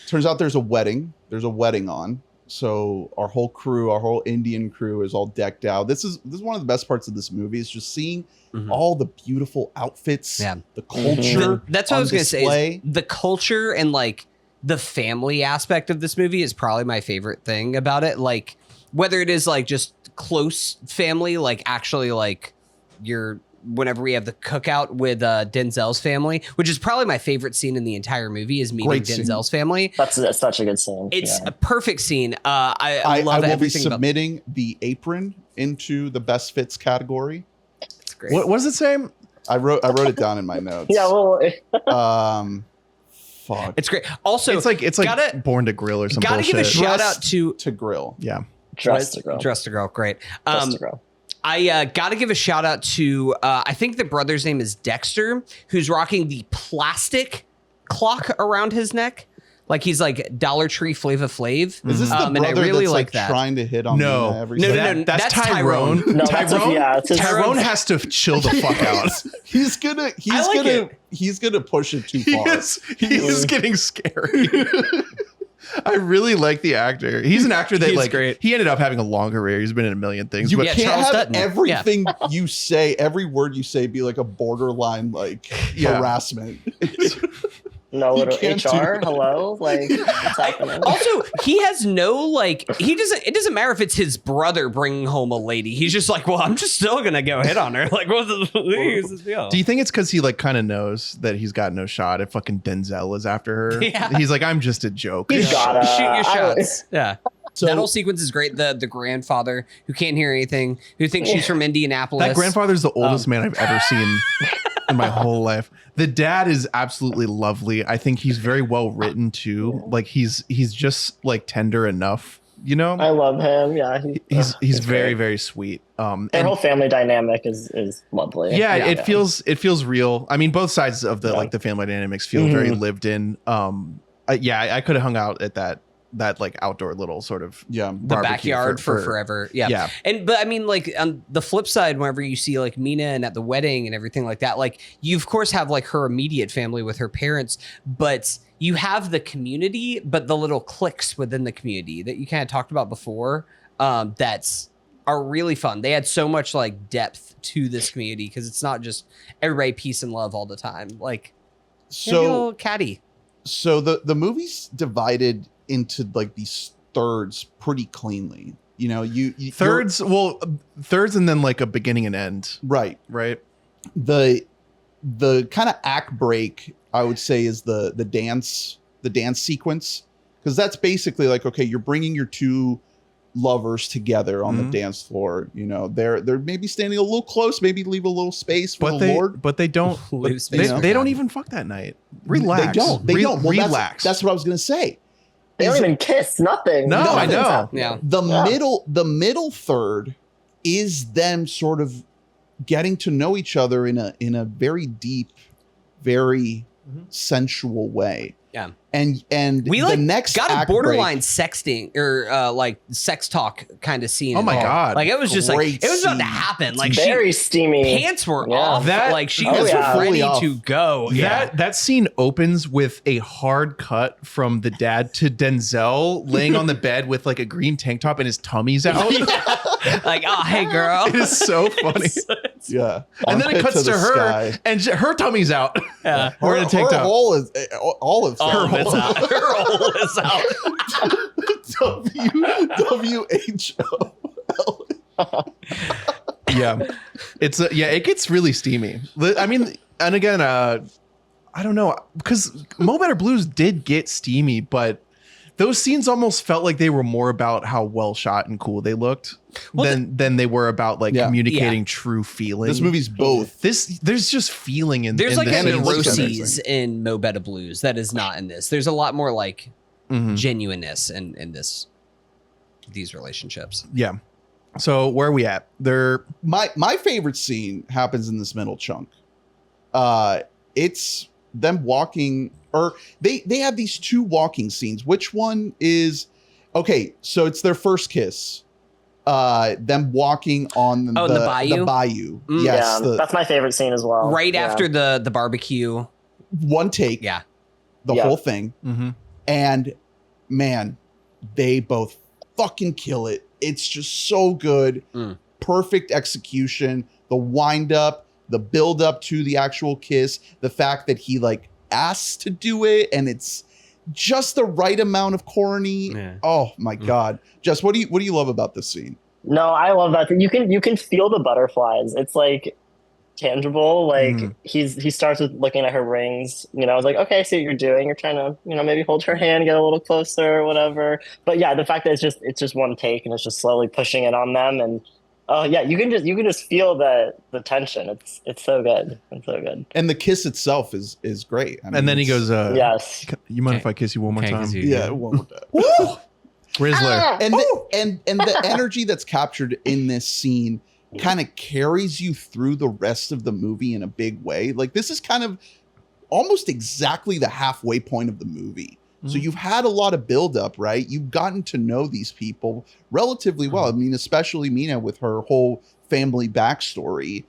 Turns out there's a wedding. There's a wedding on. So our whole crew, our whole Indian crew is all decked out. This is one of the best parts of this movie is just seeing all the beautiful outfits, the culture. That's what I was going to say. Is the culture and like the family aspect of this movie is probably my favorite thing about it. Like whether it is like just close family, like actually like whenever we have the cookout with Denzel's family, which is probably my favorite scene in the entire movie, is meeting Denzel's family. That's such a good scene. It's a perfect scene. I love everything. I will be submitting the apron into the best fits category. It's great. What does it say? I wrote it down in my notes. Yeah, well, fuck. It's great. Also, it's like Born to Grill or something. Gotta give a shout out to Grill. Yeah, Dress to Grill. Dress to Grill. Great. Dress to Grill. I got to give a shout out to, I think the brother's name is Dexter, who's rocking the plastic clock around his neck. Like he's like Dollar Tree Flava Flav. Is this the brother and I really that's like that. Trying to hit on Mina every No, that's Tyrone. No, Tyrone has to chill the fuck out. he's gonna push it too far. He is getting scary. I really like the actor. He's an actor that like great. He ended up having a long career. He's been in a million things. You But can't Charles have Dutton. everything you say, every word you say, be like a borderline like harassment. No, little HR. Hello, like what's happening? Also, he has no like. It doesn't matter if it's his brother bringing home a lady. He's just like, well, I'm just still gonna go hit on her. Like, what's this deal? Do you think it's because he like kind of knows that he's got no shot if fucking Denzel is after her? Yeah. He's like, I'm just a joke. He's gotta shoot your shots. Yeah. So, that whole sequence is great. The grandfather who can't hear anything, who thinks she's from Indianapolis. That grandfather's the oldest man I've ever seen in my whole life. The dad is absolutely lovely. I think he's very well written too. Like he's just like tender enough, you know? I love him. Yeah, he's very, very sweet. Their whole family dynamic is lovely. Yeah, it feels real. I mean, both sides of the like the family dynamics feel very lived in. I could have hung out at that like outdoor little sort of the backyard for forever. Yeah. But I mean, like on the flip side, whenever you see like Mina and at the wedding and everything like that, like you of course have like her immediate family with her parents, but you have the community, but the little cliques within the community that you kind of talked about before, are really fun. They had so much like depth to this community because it's not just everybody peace and love all the time. Like so catty. So the movie's divided into like these thirds pretty cleanly. You know, thirds and then like a beginning and end. Right. The kind of act break, I would say, is the dance sequence, because that's basically like, okay, you're bringing your two lovers together on the dance floor. You know, they're maybe standing a little close, maybe leave a little space for the Lord. But they don't. They don't even fuck that night. Relax. They don't. Well, relax. That's what I was gonna say. They don't even kiss. Nothing. No, I know. Yeah. The middle third is them sort of getting to know each other in a very deep, very sensual way. Yeah. And we the like next got act a borderline break, sexting or like sex talk kind of scene. Oh my God. Like it was just like Great it was about to scene. happen. Like very steamy. Pants were off. Like she Oh, was yeah. ready Fully to go. That scene opens with a hard cut from the dad to Denzel laying on the bed with like a green tank top and his tummy's out. Like, oh hey girl. It is so funny. Yeah. And then it Armpit cuts to the her, sky. and her tummy's out. Yeah. We're gonna take her down. hole is Olive's All of it's out. Her hole is out. WHO. Yeah, it gets really steamy. I mean, and again, I don't know, because Mo Better Blues did get steamy, but those scenes almost felt like they were more about how well shot and cool they looked than they were about like communicating true feeling. This movie's both. There's just feeling in There's in like the a scenes. neuroses in Mo Better Blues that is not in this. There's a lot more like genuineness in these relationships. Yeah. So where are we at? My favorite scene happens in this middle chunk. It's them walking, or they have these two walking scenes. Which one is okay? So it's their first kiss. Them walking on the bayou. The bayou. Yes, yeah, that's my favorite scene as well. Right after the barbecue. One take. Yeah. The whole thing. And man, they both fucking kill it. It's just so good. Perfect execution. The wind up, the build up to the actual kiss, the fact that he like asks to do it and it's just the right amount of corny. Yeah. Oh my God. Jess, what do you love about this scene? No, I love that. You can feel the butterflies. It's like tangible. Like he starts with looking at her rings. I was like, okay, I see what you're doing. You're trying to, maybe hold her hand, get a little closer or whatever. But yeah, the fact that it's just one take and it's just slowly pushing it on them, and you can just feel the tension. It's so good. It's so good. And the kiss itself is great. I mean, and then he goes, yes. You mind if I kiss you one more time? Yeah, one more time. Woo! Rizzler. And the energy that's captured in this scene kind of carries you through the rest of the movie in a big way. Like this is kind of almost exactly the halfway point of the movie. So you've had a lot of buildup, right? You've gotten to know these people relatively well. I mean, especially Mina with her whole family backstory.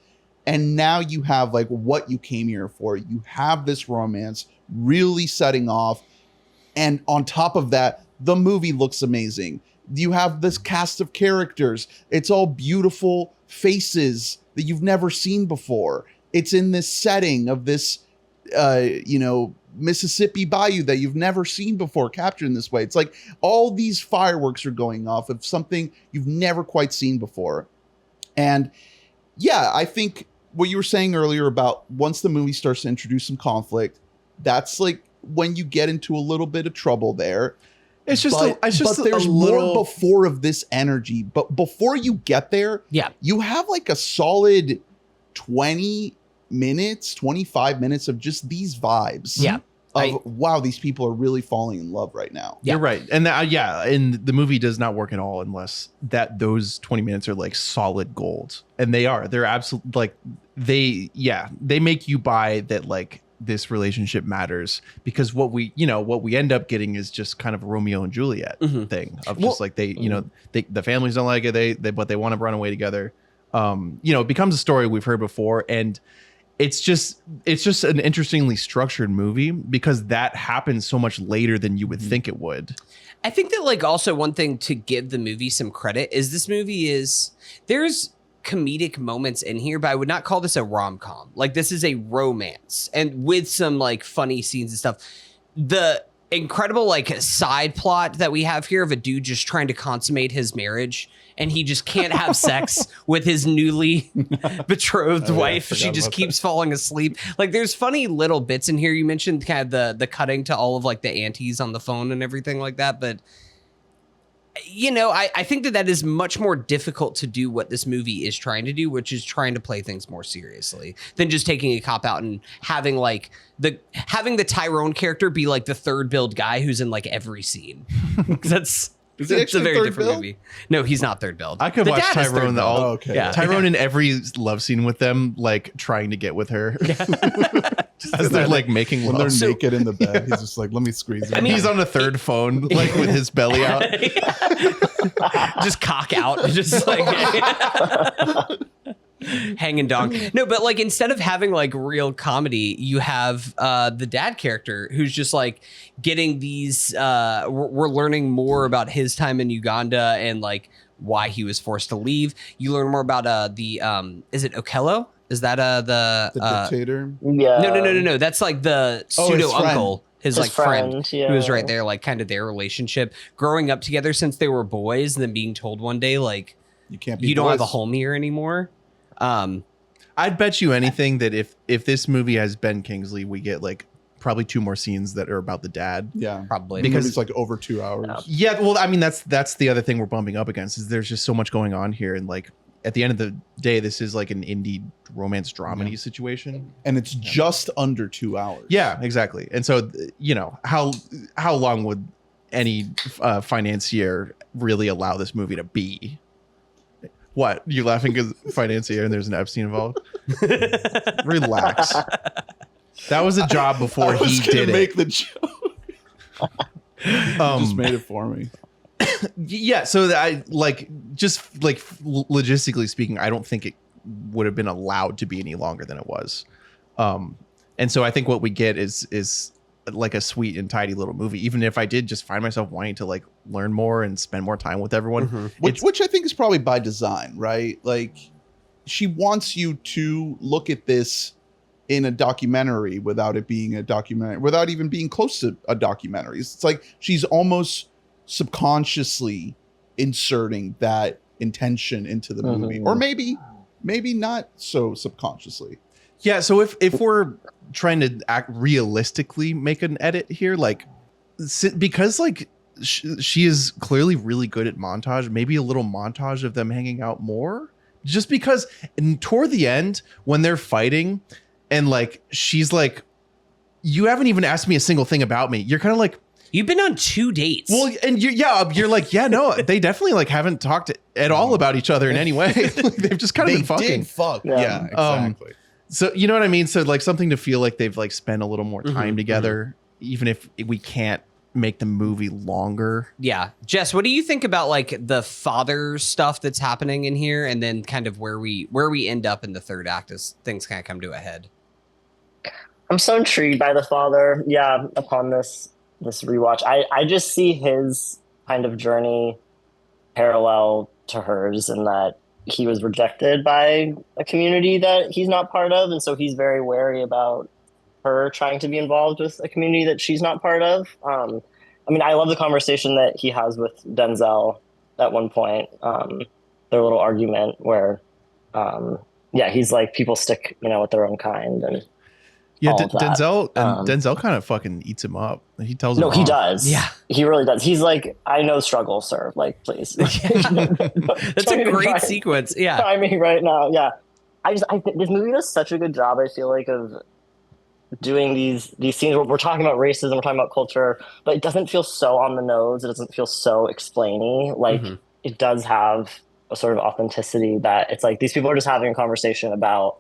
And now you have like what you came here for. You have this romance really setting off. And on top of that, the movie looks amazing. You have this cast of characters. It's all beautiful faces that you've never seen before. It's in this setting of this, Mississippi Bayou that you've never seen before, captured in this way. It's like all these fireworks are going off of something you've never quite seen before. And yeah, I think what you were saying earlier about once the movie starts to introduce some conflict, that's like when you get into a little bit of trouble there. It's just there's more before of this energy. But before you get there, you have like a solid 25 minutes of just these vibes. Yeah. Wow, these people are really falling in love right now. You're right. And and the movie does not work at all unless those 20 minutes are like solid gold. And they're absolutely like, they make you buy that like this relationship matters, because what we end up getting is just kind of a Romeo and Juliet thing of just like the families don't like it, but they want to run away together. It becomes a story we've heard before, and it's just an interestingly structured movie because that happens so much later than you would think it would. I think that like also one thing to give the movie some credit is there's comedic moments in here, but I would not call this a rom-com. Like this is a romance, and with some like funny scenes and stuff. The incredible like side plot that we have here of a dude just trying to consummate his marriage, and he just can't have sex with his newly betrothed wife. She just keeps falling asleep. Like there's funny little bits in here. You mentioned kind of the cutting to all of like the aunties on the phone and everything like that, but I think that is much more difficult to do what this movie is trying to do, which is trying to play things more seriously than just taking a cop out and having the Tyrone character be like the third build guy who's in like every scene. It's a very different movie. No, he's not third build. I could watch Tyrone Tyrone in every love scene with them, like trying to get with her. As they're like making love. When they're naked in the bed, he's just like, let me squeeze him. I mean, he's on a third phone, like with his belly out. Just cock out. Just like hanging dong. No, but like instead of having like real comedy, you have the dad character who's just like getting these. We're learning more about his time in Uganda and like why he was forced to leave. You learn more about the is it Okello? Is that the dictator? Yeah. No. That's like the pseudo uncle. His like friend yeah. who was right there, like kind of their relationship, growing up together since they were boys, and then being told one day like you don't have a home here anymore. I'd bet you anything that if this movie has Ben Kingsley, we get like probably 2 more scenes that are about the dad. Yeah, probably because it's like over 2 hours. Yeah, well, I mean that's the other thing we're bumping up against is there's just so much going on here, and like at the end of the day, this is like an indie romance dramedy situation, and it's just under 2 hours. Yeah, exactly. And so you know how long would any financier really allow this movie to be? What? You laughing because financier and there's an Epstein involved? Relax. That was a job before he did it. Make the joke. Just made it for me. Yeah, so I like just like logistically speaking, I don't think it would have been allowed to be any longer than it was. And so I think what we get is like a sweet and tidy little movie, even if I did just find myself wanting to like learn more and spend more time with everyone. Which I think is probably by design, right? Like she wants you to look at this in a documentary without it being a documentary, without even being close to a documentary. It's like she's almost subconsciously inserting that intention into the movie, or maybe not so subconsciously. Yeah, so if we're trying to act realistically, make an edit here, like because like she is clearly really good at montage, maybe a little montage of them hanging out more, just because toward the end when they're fighting and like she's like, you haven't even asked me a single thing about me, you're kind of like, you've been on 2 dates. Well, and you're like, yeah, no, they definitely like haven't talked at all about each other in any way. Like, they've just kind of been fucking. Did fuck. Yeah, exactly. So you know what I mean? So like something to feel like they've like spent a little more time together, even if we can't make the movie longer. Yeah. Jess, what do you think about like the father stuff that's happening in here, and then kind of where we end up in the third act as things kind of come to a head? I'm so intrigued by the father. Yeah, upon this rewatch, I just see his kind of journey parallel to hers, in that he was rejected by a community that he's not part of, and so he's very wary about her trying to be involved with a community that she's not part of. I mean, I love the conversation that he has with Denzel at one point, their little argument where he's like, people stick with their own kind, and yeah, Denzel kind of fucking eats him up. He tells him. No, he does. Yeah, he really does. He's like, I know struggle, sir. Like, please. That's a great sequence. Yeah, I mean, right now, yeah. I think this movie does such a good job, I feel like, of doing these scenes where we're talking about racism, we're talking about culture, but it doesn't feel so on the nose. It doesn't feel so explainy. Like it does have a sort of authenticity that it's like these people are just having a conversation about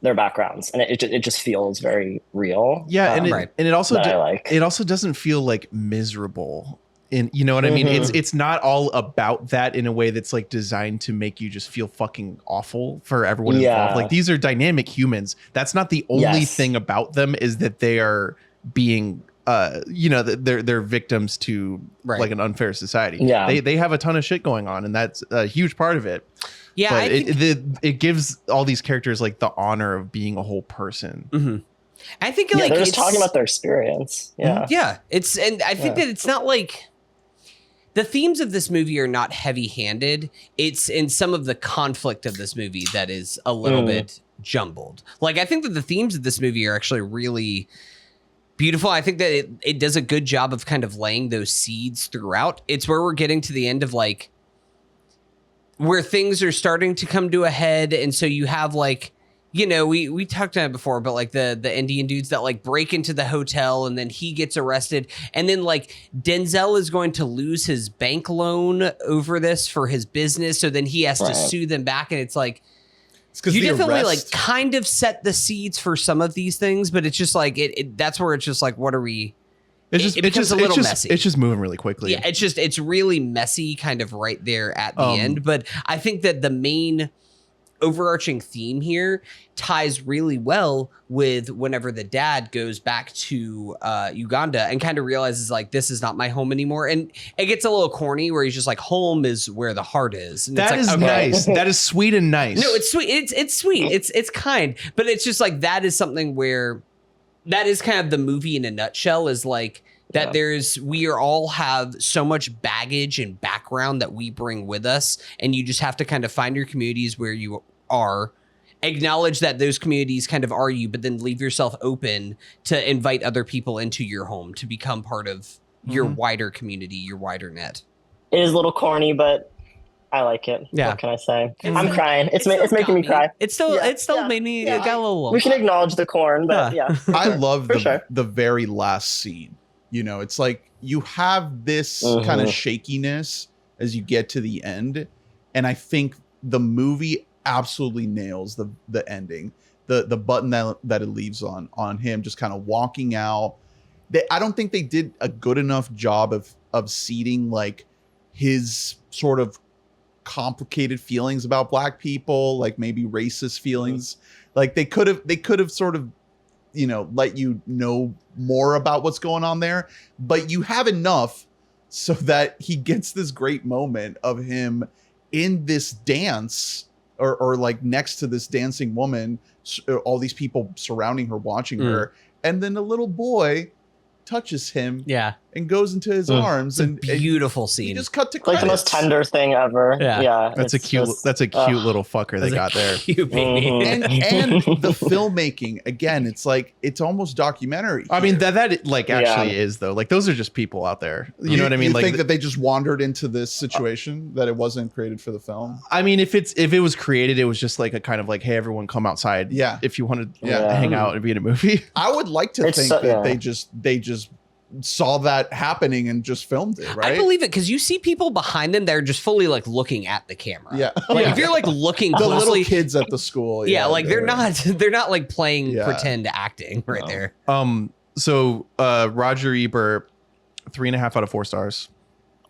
their backgrounds, and it just feels very real. Yeah, and it also doesn't feel like miserable. And you know what I mean? It's not all about that in a way that's like designed to make you just feel fucking awful for everyone involved. Like these are dynamic humans. That's not the only thing about them, is that they are being they're victims to like an unfair society. Yeah, they have a ton of shit going on, and that's a huge part of it. Yeah, but it gives all these characters like the honor of being a whole person. I think like they're just talking about their experience. Yeah, it's, and I think that it's not like the themes of this movie are not heavy-handed. It's in some of the conflict of this movie that is a little bit jumbled. Like, I think that the themes of this movie are actually really beautiful. I think that it does a good job of kind of laying those seeds throughout. It's where we're getting to the end of like where things are starting to come to a head. And so you have like, we talked about it before, but like the Indian dudes that like break into the hotel, and then he gets arrested, and then like Denzel is going to lose his bank loan over this for his business, so then he has to sue them back, and it's like you definitely like kind of set the seeds for some of these things, but it's just like that's where it's just like, what are we? It becomes a little messy. It's just moving really quickly. Yeah, it's really messy, kind of right there at the end. But I think that the main overarching theme here ties really well with whenever the dad goes back to Uganda and kind of realizes like, this is not my home anymore. And it gets a little corny where he's just like, home is where the heart is. And That it's like, is okay. nice. That is sweet and nice. No, it's sweet. It's sweet. It's kind, but it's just like, that is something where that is kind of the movie in a nutshell, is like that we are all have so much baggage and background that we bring with us. And you just have to kind of find your communities where you are, acknowledge that those communities kind of are you, but then leave yourself open to invite other people into your home to become part of your wider community, your wider net. It is a little corny, but I like it. Yeah. What can I say? I'm crying. It's making me cry. It still made me got a little. We can acknowledge the corn, but yeah. I love For sure. the very last scene. You know, it's like you have this kind of shakiness as you get to the end. And I think the movie absolutely nails the ending. The button that it leaves on him just kind of walking out. I don't think they did a good enough job of seeding like his sort of complicated feelings about black people, like maybe racist feelings. Like they could have sort of, you know, let you know more about what's going on there, but you have enough so that he gets this great moment of him in this dance or like next to this dancing woman, all these people surrounding her, watching her. And then a little boy touches him and goes into his arms. It's a beautiful and scene. You just cut to Like credits. the most tender thing ever. Yeah. That's a cute little fucker they got there. Cute baby. and the filmmaking, again, it's like it's almost documentary. I mean here. that like actually is though. Like those are just people out there. You know what I mean? You Like think that they just wandered into this situation, that it wasn't created for the film? I mean, if it was created, it was just like a kind of like, hey, everyone come outside. Yeah. If you wanted to Yeah. hang out and be in a movie. I would like to It's think so- that yeah. they just saw that happening and just filmed it, right? I believe it because you see people behind them that are just fully like looking at the camera. Yeah. Like if you're like looking the closely, little kids at the school. yeah, like they're not like playing Yeah. pretend acting right there. So Roger Ebert, 3.5 out of 4 stars.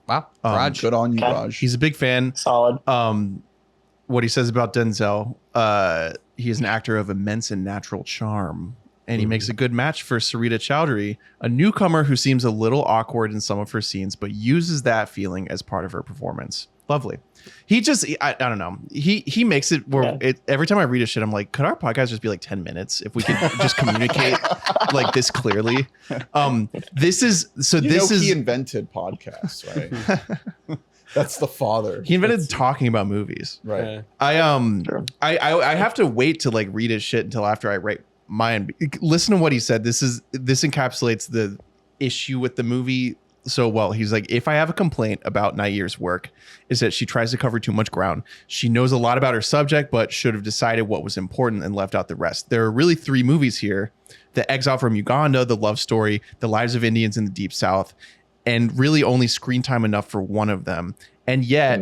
Wow, Raj, good on you, Okay. Raj. He's a big fan. Solid. What he says about Denzel, he is an actor of immense and natural charm. And he makes a good match for Sarita Choudhury, a newcomer who seems a little awkward in some of her scenes, but uses that feeling as part of her performance. Lovely. He just, I don't know. He makes it where every time I read a shit, I'm like, could our podcast just be like 10 minutes if we could just communicate like this clearly? This is he invented podcasts, right? That's the father. He invented talking about movies. Right. I have to wait to like read his shit until after I write mine. Listen to what he said. This encapsulates the issue with the movie so well. He's like, if I have a complaint about Nair's work, is that she tries to cover too much ground. She knows a lot about her subject, but should have decided what was important and left out the rest. There are really 3 movies here: The Exile from Uganda, The Love Story, The Lives of Indians in the Deep South, and really only screen time enough for one of them. And yet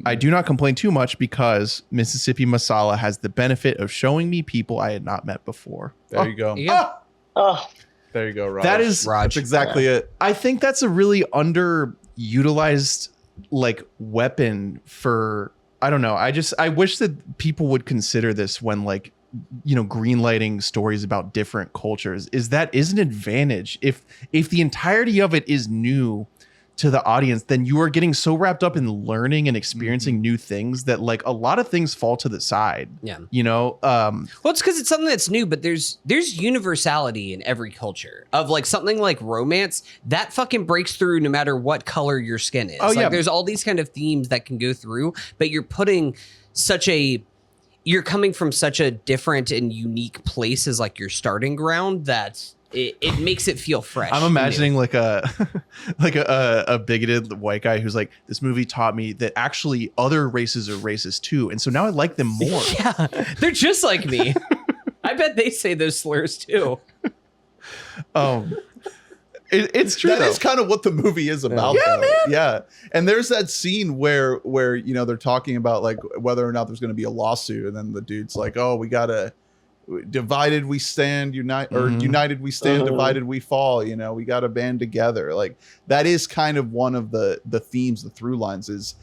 I do not complain too much because Mississippi Masala has the benefit of showing me people I had not met before. There you go. Oh, There you go, Raj. That is That's exactly it. I think that's a really underutilized like weapon for, I don't know. I wish that people would consider this when like, you know, greenlighting stories about different cultures is an advantage. If the entirety of it is new to the audience, then you are getting so wrapped up in learning and experiencing new things that like a lot of things fall to the side. Yeah. You know, Well, it's because it's something that's new, but there's universality in every culture of like something like romance that fucking breaks through no matter what color your skin is. Oh, yeah. Like there's all these kind of themes that can go through, but you're coming from such a different and unique place as like your starting ground that it makes it feel fresh. I'm imagining like a a bigoted white guy who's like, this movie taught me that actually other races are racist too, and so now I like them more. Yeah, they're just like me. I bet they say those slurs too. It's true. That though. is kind of what the movie is about. Yeah, though. man. Yeah. And there's that scene where you know they're talking about like whether or not there's going to be a lawsuit, and then the dude's like, "Oh, we gotta divided we stand, united we stand, divided we fall. You know, we got to band together." Like that is kind of one of the themes, the through lines is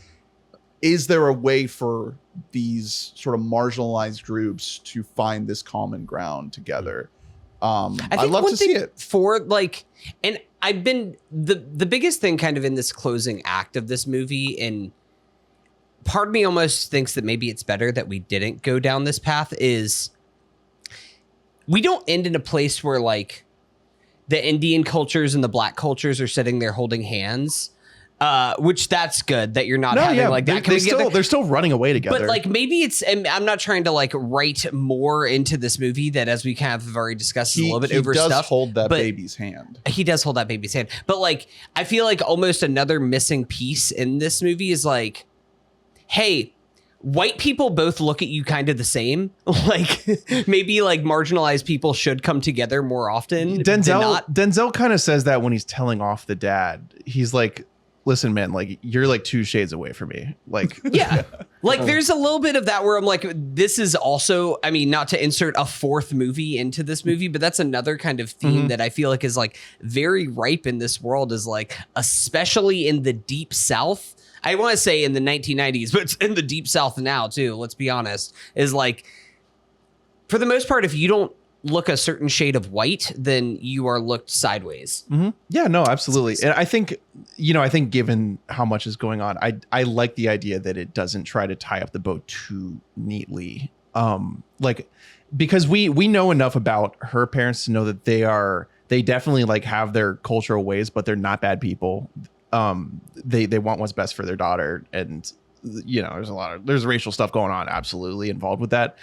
is there a way for these sort of marginalized groups to find this common ground together? I'd love to see it. For like, and I've been the biggest thing kind of in this closing act of this movie, and part of me almost thinks that maybe it's better that we didn't go down this path, is we don't end in a place where like the Indian cultures and the black cultures are sitting there holding hands. Which that's good that you're not having like that. They're still running away together. But like maybe it's, and I'm not trying to like write more into this movie that, as we kind of have already discussed, is a little bit over stuff. He does hold that baby's hand. He does hold that baby's hand. But like, I feel like almost another missing piece in this movie is like, hey, white people both look at you kind of the same. Like maybe like marginalized people should come together more often. Denzel kind of says that when he's telling off the dad. He's like, listen, man, like you're like 2 shades away from me. Like, yeah, like there's a little bit of that where I'm like, this is also, I mean, not to insert a 4th movie into this movie, but that's another kind of theme that I feel like is like very ripe in this world, is like, especially in the Deep South. I want to say in the 1990s, but it's in the Deep South now too. Let's be honest, is like, for the most part, if you don't look a certain shade of white, then you are looked sideways. Yeah, no, absolutely. And I think, given how much is going on, I like the idea that it doesn't try to tie up the boat too neatly. Like, because we know enough about her parents to know that they definitely like have their cultural ways, but they're not bad people. They want what's best for their daughter. And, there's racial stuff going on, absolutely involved with that.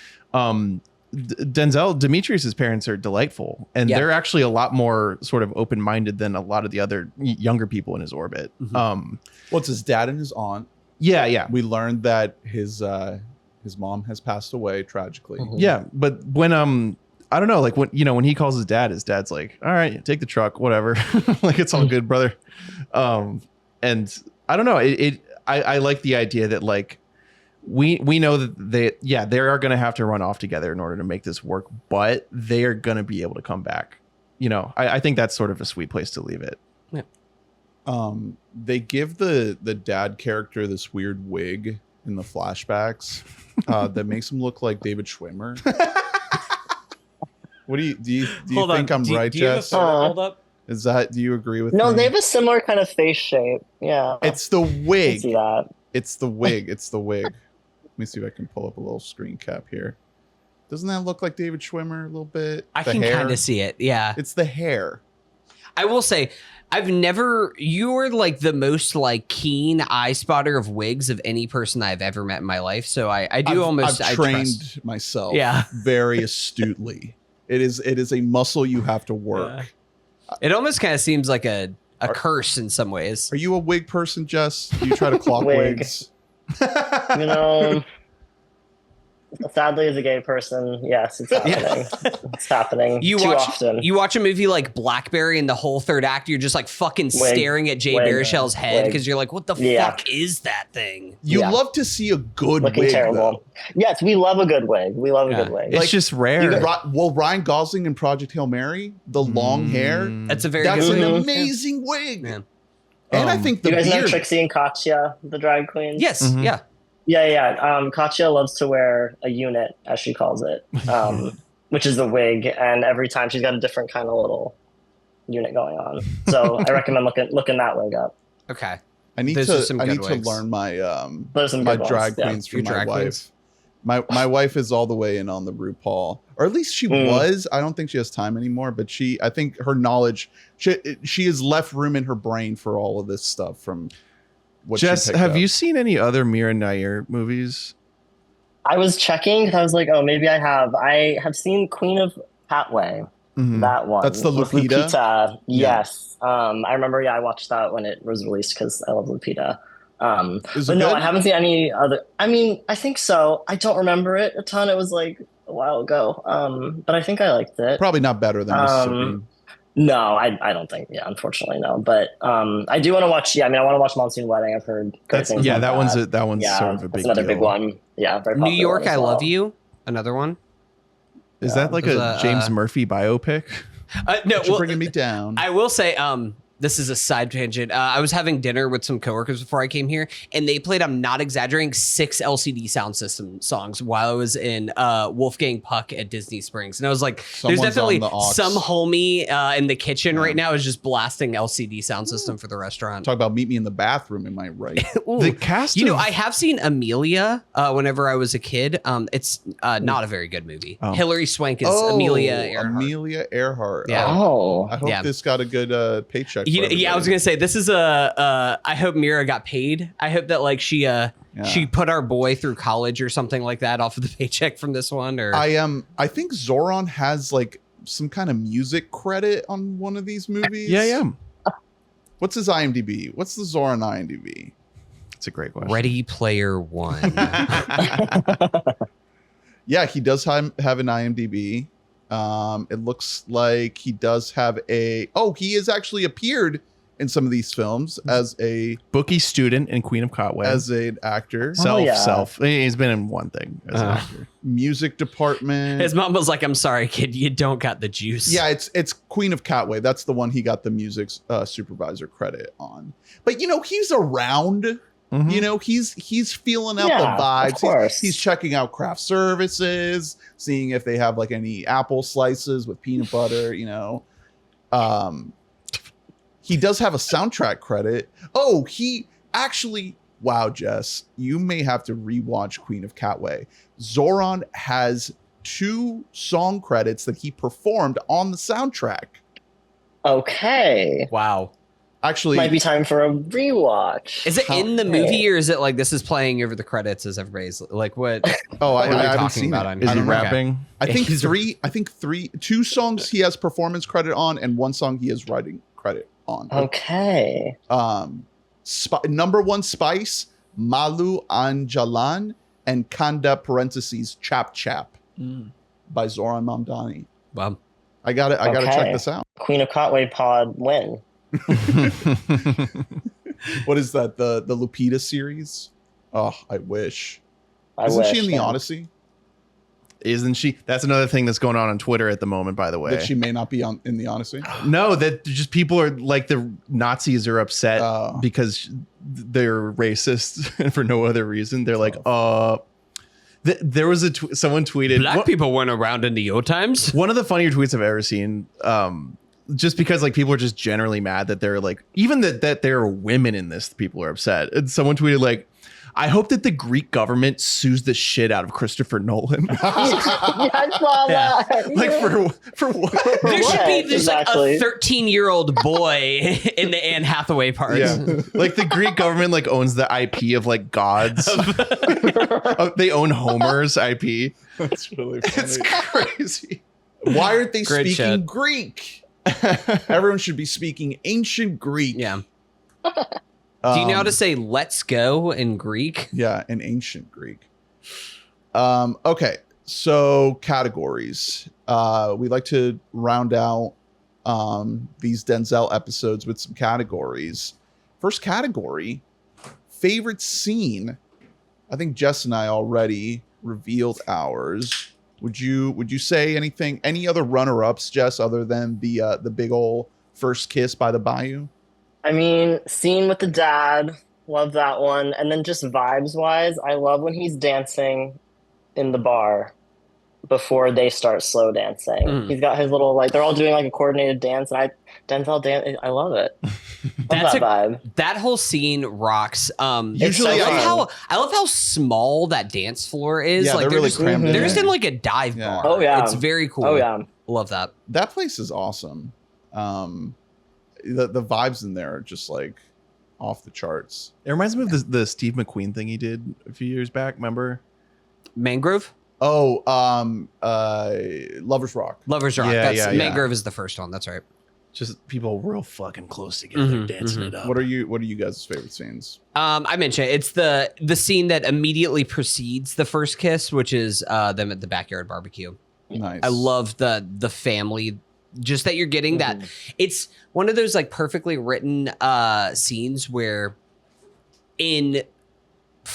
Demetrius's parents are delightful, and they're actually a lot more sort of open-minded than a lot of the other younger people in his orbit. What's his dad and his aunt? Yeah. We learned that his mom has passed away tragically. Yeah, but when I don't know, like when he calls his dad's like, all right, take the truck, whatever. Like, it's all good, brother. And I don't know, I like the idea that like, we know that they are going to have to run off together in order to make this work, but they are going to be able to come back. I think that's sort of a sweet place to leave it. Yeah. They give the dad character this weird wig in the flashbacks that makes him look like David Schwimmer. What do you think I'm right, Jess? Hold up. Is that, do you agree with me? No, they have a similar kind of face shape. Yeah. It's the wig. I can see that. It's the wig. It's the wig. Let me see if I can pull up a little screen cap here. Doesn't that look like David Schwimmer a little bit? I can kind of see it. Yeah. It's the hair. I will say, you're like the most like keen eye spotter of wigs of any person I've ever met in my life. So I've trained myself very astutely. It is a muscle you have to work. Yeah. It almost kind of seems like a curse in some ways. Are you a wig person, Jess? Do you try to clock wigs? Sadly, as a gay person, yes, it's happening. It's happening too often. You watch a movie like Blackberry, and the whole third act, you're just like fucking staring at Jay Baruchel's head because you're like, what the fuck is that thing? You love to see a good looking wig. Terrible. Though. Yes, we love a good wig. We love a good wig. It's just rare. Ryan Gosling in Project Hail Mary, the long hair. That's an amazing wig. Man. And I think the you guys beard. know Trixie and Katya, the drag queens? Yes. Yeah. Yeah. Katya loves to wear a unit, as she calls it, which is a wig, and every time she's got a different kind of little unit going on. So I recommend looking that wig up. Okay. I need to learn my drag queens from my wife. My wife is all the way in on the RuPaul, or at least she was. I don't think she has time anymore, but I think her knowledge, she has left room in her brain for all of this stuff from what Jess, she picked have up. you seen any other Mira Nair movies? I was checking because I was like, oh, maybe I have. I have seen Queen of Hatway. That one. That's the Lupita? Yes. I remember, I watched that when it was released because I love Lupita. But no, I haven't seen any other. I mean, I think so. I don't remember it a ton. It was like a while ago. But I think I liked it. Probably not better than Mississippi. No, I don't think. Yeah, unfortunately, no. But I do want to watch. Yeah, I mean, I want to watch Monsoon Wedding. I've heard great things. Yeah, about that one's sort of a big. That's another deal. big one. Yeah, very popular. New York, I well. Love You. Another one. Is that like a James Murphy biopic? No, You're bringing me down. I will say, This is a side tangent. I was having dinner with some coworkers before I came here, and they played, I'm not exaggerating, 6 LCD sound system songs while I was in Wolfgang Puck at Disney Springs. And I was like, Someone's there's definitely on the aux. some homie in the kitchen right now is just blasting LCD sound system for the restaurant. Talk about meet me in the bathroom, am I right? The cast, You know, I have seen Amelia whenever I was a kid. It's not a very good movie. Oh. Hilary Swank is Amelia Earhart. Amelia Earhart. Yeah. Oh. I hope this got a good paycheck. Yeah, for I was gonna say this is I hope Mira got paid. I hope that like she put our boy through college or something like that off of the paycheck from this one. Or I think Zohran has like some kind of music credit on one of these movies. yeah. What's his IMDb? What's the Zohran IMDb? It's a great question. Ready Player One. Yeah, he does have an IMDb. It looks like he does have he has actually appeared in some of these films as a Bookie student in Queen of Cotway. as an actor. Self. He's been in one thing as an actor. Music department. His mom was like, "I'm sorry, kid, you don't got the juice." Yeah, it's Queen of Catway. That's the one he got the music supervisor credit on. But you know, he's around. Mhm. You know, he's feeling out Yeah, the of vibes. course. He's checking out craft services, seeing if they have like any apple slices with peanut butter. You know, he does have a soundtrack credit. Oh, he actually. Wow, Jess, you may have to rewatch Queen of Catway. Zohran has 2 song credits that he performed on the soundtrack. Okay. Wow. Actually, Might be time for a rewatch. Is it in the movie or is it like this is playing over the credits as everybody's like what? oh, what are we I haven't talking seen about it. on Is here? he don't know. rapping? I think He's- three, 2 songs he has performance credit on, and 1 song he has writing credit on. Okay. Number 1 Spice, Malu Anjalan, and Kanda parentheses Chap Chap by Zohran Mamdani. Wow. I gotta Okay. check this out. Queen of Cotway pod win. What is that? The Lupita series? Oh, I wish. I Isn't wish, she in the yeah. Odyssey? Isn't she? That's another thing that's going on Twitter at the moment, by the way. That she may not be in the Odyssey? No, that just people are like the Nazis are upset Oh. because they're racist and for no other reason. They're like, there was someone tweeted Black people weren't around in the old times. one of the funnier tweets I've ever seen. Just because like people are just generally mad that they're like, even that there are women in this, people are upset. And someone tweeted like, I hope that the Greek government sues the shit out of Christopher Nolan. Yeah, I saw that. Like for what? There should be What? there's like Exactly. a 13-year-old boy in the Anne Hathaway parts. Yeah, like the Greek government like owns the IP of like gods. They own Homer's IP. That's really It's funny. crazy. Why aren't they Great speaking shit. Greek? Everyone should be speaking ancient Greek. Yeah. Do you know how to say "let's go" in Greek? Yeah, in ancient Greek. Okay, so categories. We like to round out these Denzel episodes with some categories. First category, favorite scene. I think Jess and I already revealed ours. Would you say anything? Any other runner-ups, Jess, other than the big ol' first kiss by the bayou? I mean, scene with the dad, love that one. And then just vibes wise, I love when he's dancing in the bar before they start slow dancing. Mm. He's got his little like they're all doing like a coordinated dance, and Denzel dance. I love it. Love that vibe. That whole scene rocks. Usually so fun. I love how small that dance floor is. Yeah, like they're really just, crammed in they're just there. in like a dive Yeah. bar. Oh, yeah. It's very cool. Oh yeah. Love that. That place is awesome. The vibes in there are just like off the charts. It reminds me of the Steve McQueen thing he did a few years back. Remember? Mangrove? Oh, Lovers Rock. Lovers Rock. Yeah, That's yeah, yeah. Mangrove is the first one. That's right. Just people real fucking close together, Mhm, dancing mhm. it up. What are you guys' favorite scenes? I mentioned it. It's the scene that immediately precedes the first kiss, which is them at the backyard barbecue. Nice. I love the family, just that you're getting that. It's one of those like perfectly written scenes where in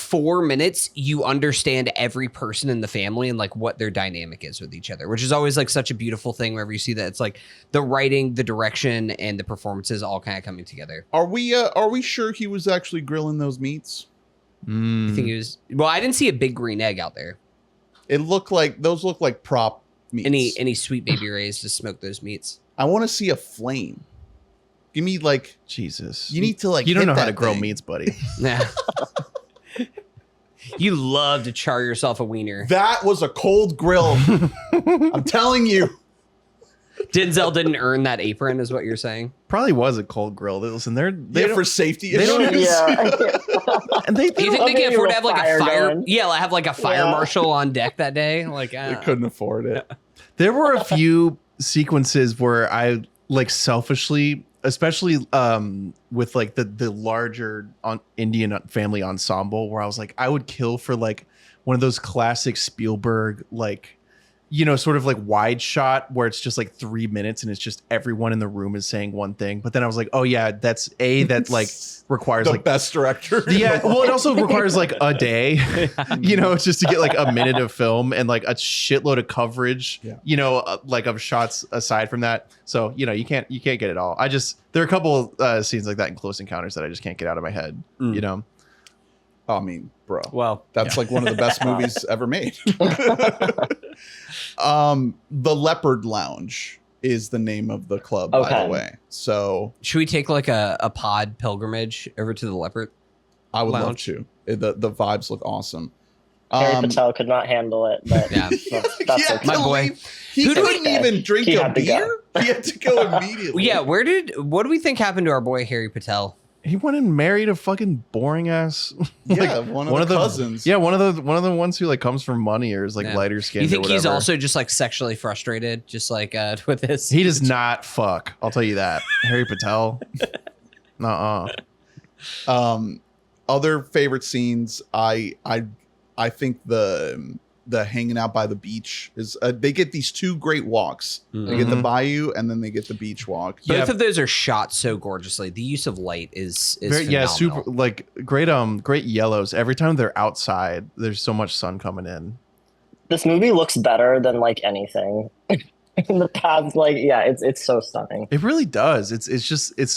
4 minutes, you understand every person in the family and like what their dynamic is with each other, which is always like such a beautiful thing whenever you see that. It's like the writing, the direction, and the performances all kind of coming together. Are we sure he was actually grilling those meats? I think he was. Well, I didn't see a big green egg out there. Those look like prop meats. Any sweet baby rays to smoke those meats. I want to see a flame. Give me like Jesus. You need to like. You don't hit know how that to grill thing. meats, buddy. Nah. You love to char yourself a wiener. That was a cold grill. I'm telling you. Denzel didn't earn that apron, is what you're saying. Probably was a cold grill. Listen, they For safety they don't- issues. and they Do you think they can afford to have like a fire? going. Yeah, like have like a fire marshal on deck that day. Like They couldn't afford it. There were a few sequences where I like selfishly, especially with like the larger Indian family ensemble, where I was like, I would kill for like one of those classic Spielberg like, you know, sort of like wide shot where it's just like 3 minutes and it's just everyone in the room is saying one thing. But then I was like, oh yeah, that like requires The like best director. yeah, well, it also requires like a day, you know, just to get like a minute of film and like a shitload of coverage, Yeah. you know, like of shots aside from that. So, you know, you can't get it all. There are a couple scenes like that in Close Encounters that I just can't get out of my head, you know? I mean, bro. well, That's like one of the best movies ever made. The Leopard Lounge is the name of the club, by Okay. the way. So should we take like a pod pilgrimage over to the Leopard? I would love Lounge. to. The vibes look awesome. Harry Patel could not handle it, but Yeah. that's Yeah, okay. My to boy. leave. He Who do we- couldn't even drink He a had to go. beer. He had to go immediately. Yeah, what do we think happened to our boy Harry Patel? He went and married a fucking boring ass. Yeah, one of the cousins. Yeah, one of the ones who like comes from money or is like Yeah. lighter skinned. You think or he's whatever. also just like sexually frustrated, just like with this? He does not fuck. I'll tell you that. Harry Patel. Other favorite scenes. I think the hanging out by the beach is. They get these two great walks. They get the bayou and then they get the beach walk. Yeah. Both of those are shot so gorgeously. The use of light is Yeah, phenomenal. super like great yellows. Every time they're outside, there's so much sun coming in. This movie looks better than like anything in the past. Like, yeah, it's so stunning. It really does. It's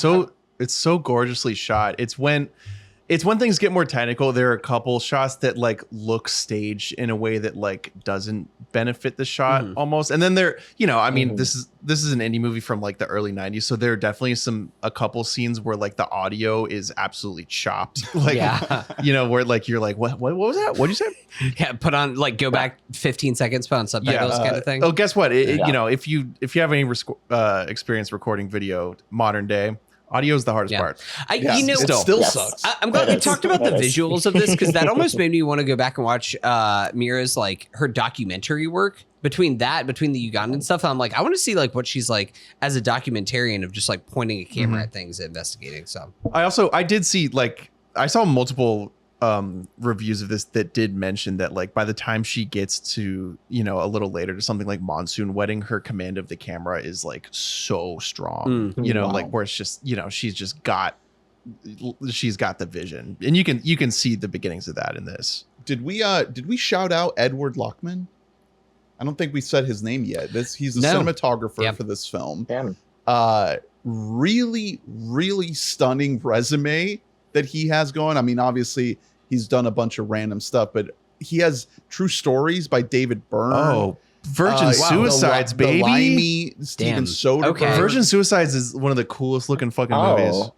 so gorgeously shot. It's when things get more technical. There are a couple shots that like look staged in a way that like doesn't benefit the shot almost. And then I mean, this is an indie movie from like the early 90s, so there are definitely a couple scenes where like the audio is absolutely chopped. Like Yeah. you know, where like you're like, what was that? What'd you say? Yeah, put on like go back 15 seconds, put on subtitles kind of thing. Oh, guess what? Yeah. You know, if you have any experience recording video modern day, audio is the hardest Yeah. part. It still Yes. sucks. I'm glad we It is. talked about the It is. visuals of this because that almost made me want to go back and watch Mira's like her documentary work between the Ugandan stuff. I'm like, I want to see like what she's like as a documentarian of just like pointing a camera at things and investigating. So I did see like I saw multiple reviews of this that did mention that like by the time she gets to, you know, a little later to something like Monsoon Wedding, her command of the camera is like so strong. You know, Wow. like where it's just, you know, she's got the vision, and you can see the beginnings of that in this. Did we shout out Edward Lockman? I don't think we said his name yet. He's the No. cinematographer Yep. for this film. Damn. Really, really stunning resume that he has going. I mean, obviously he's done a bunch of random stuff, but he has True Stories by David Byrne. Oh, Virgin Wow. Suicides, the baby. Limey, Steven Damn. Soderbergh. Okay. Virgin Suicides is one of the coolest looking fucking movies.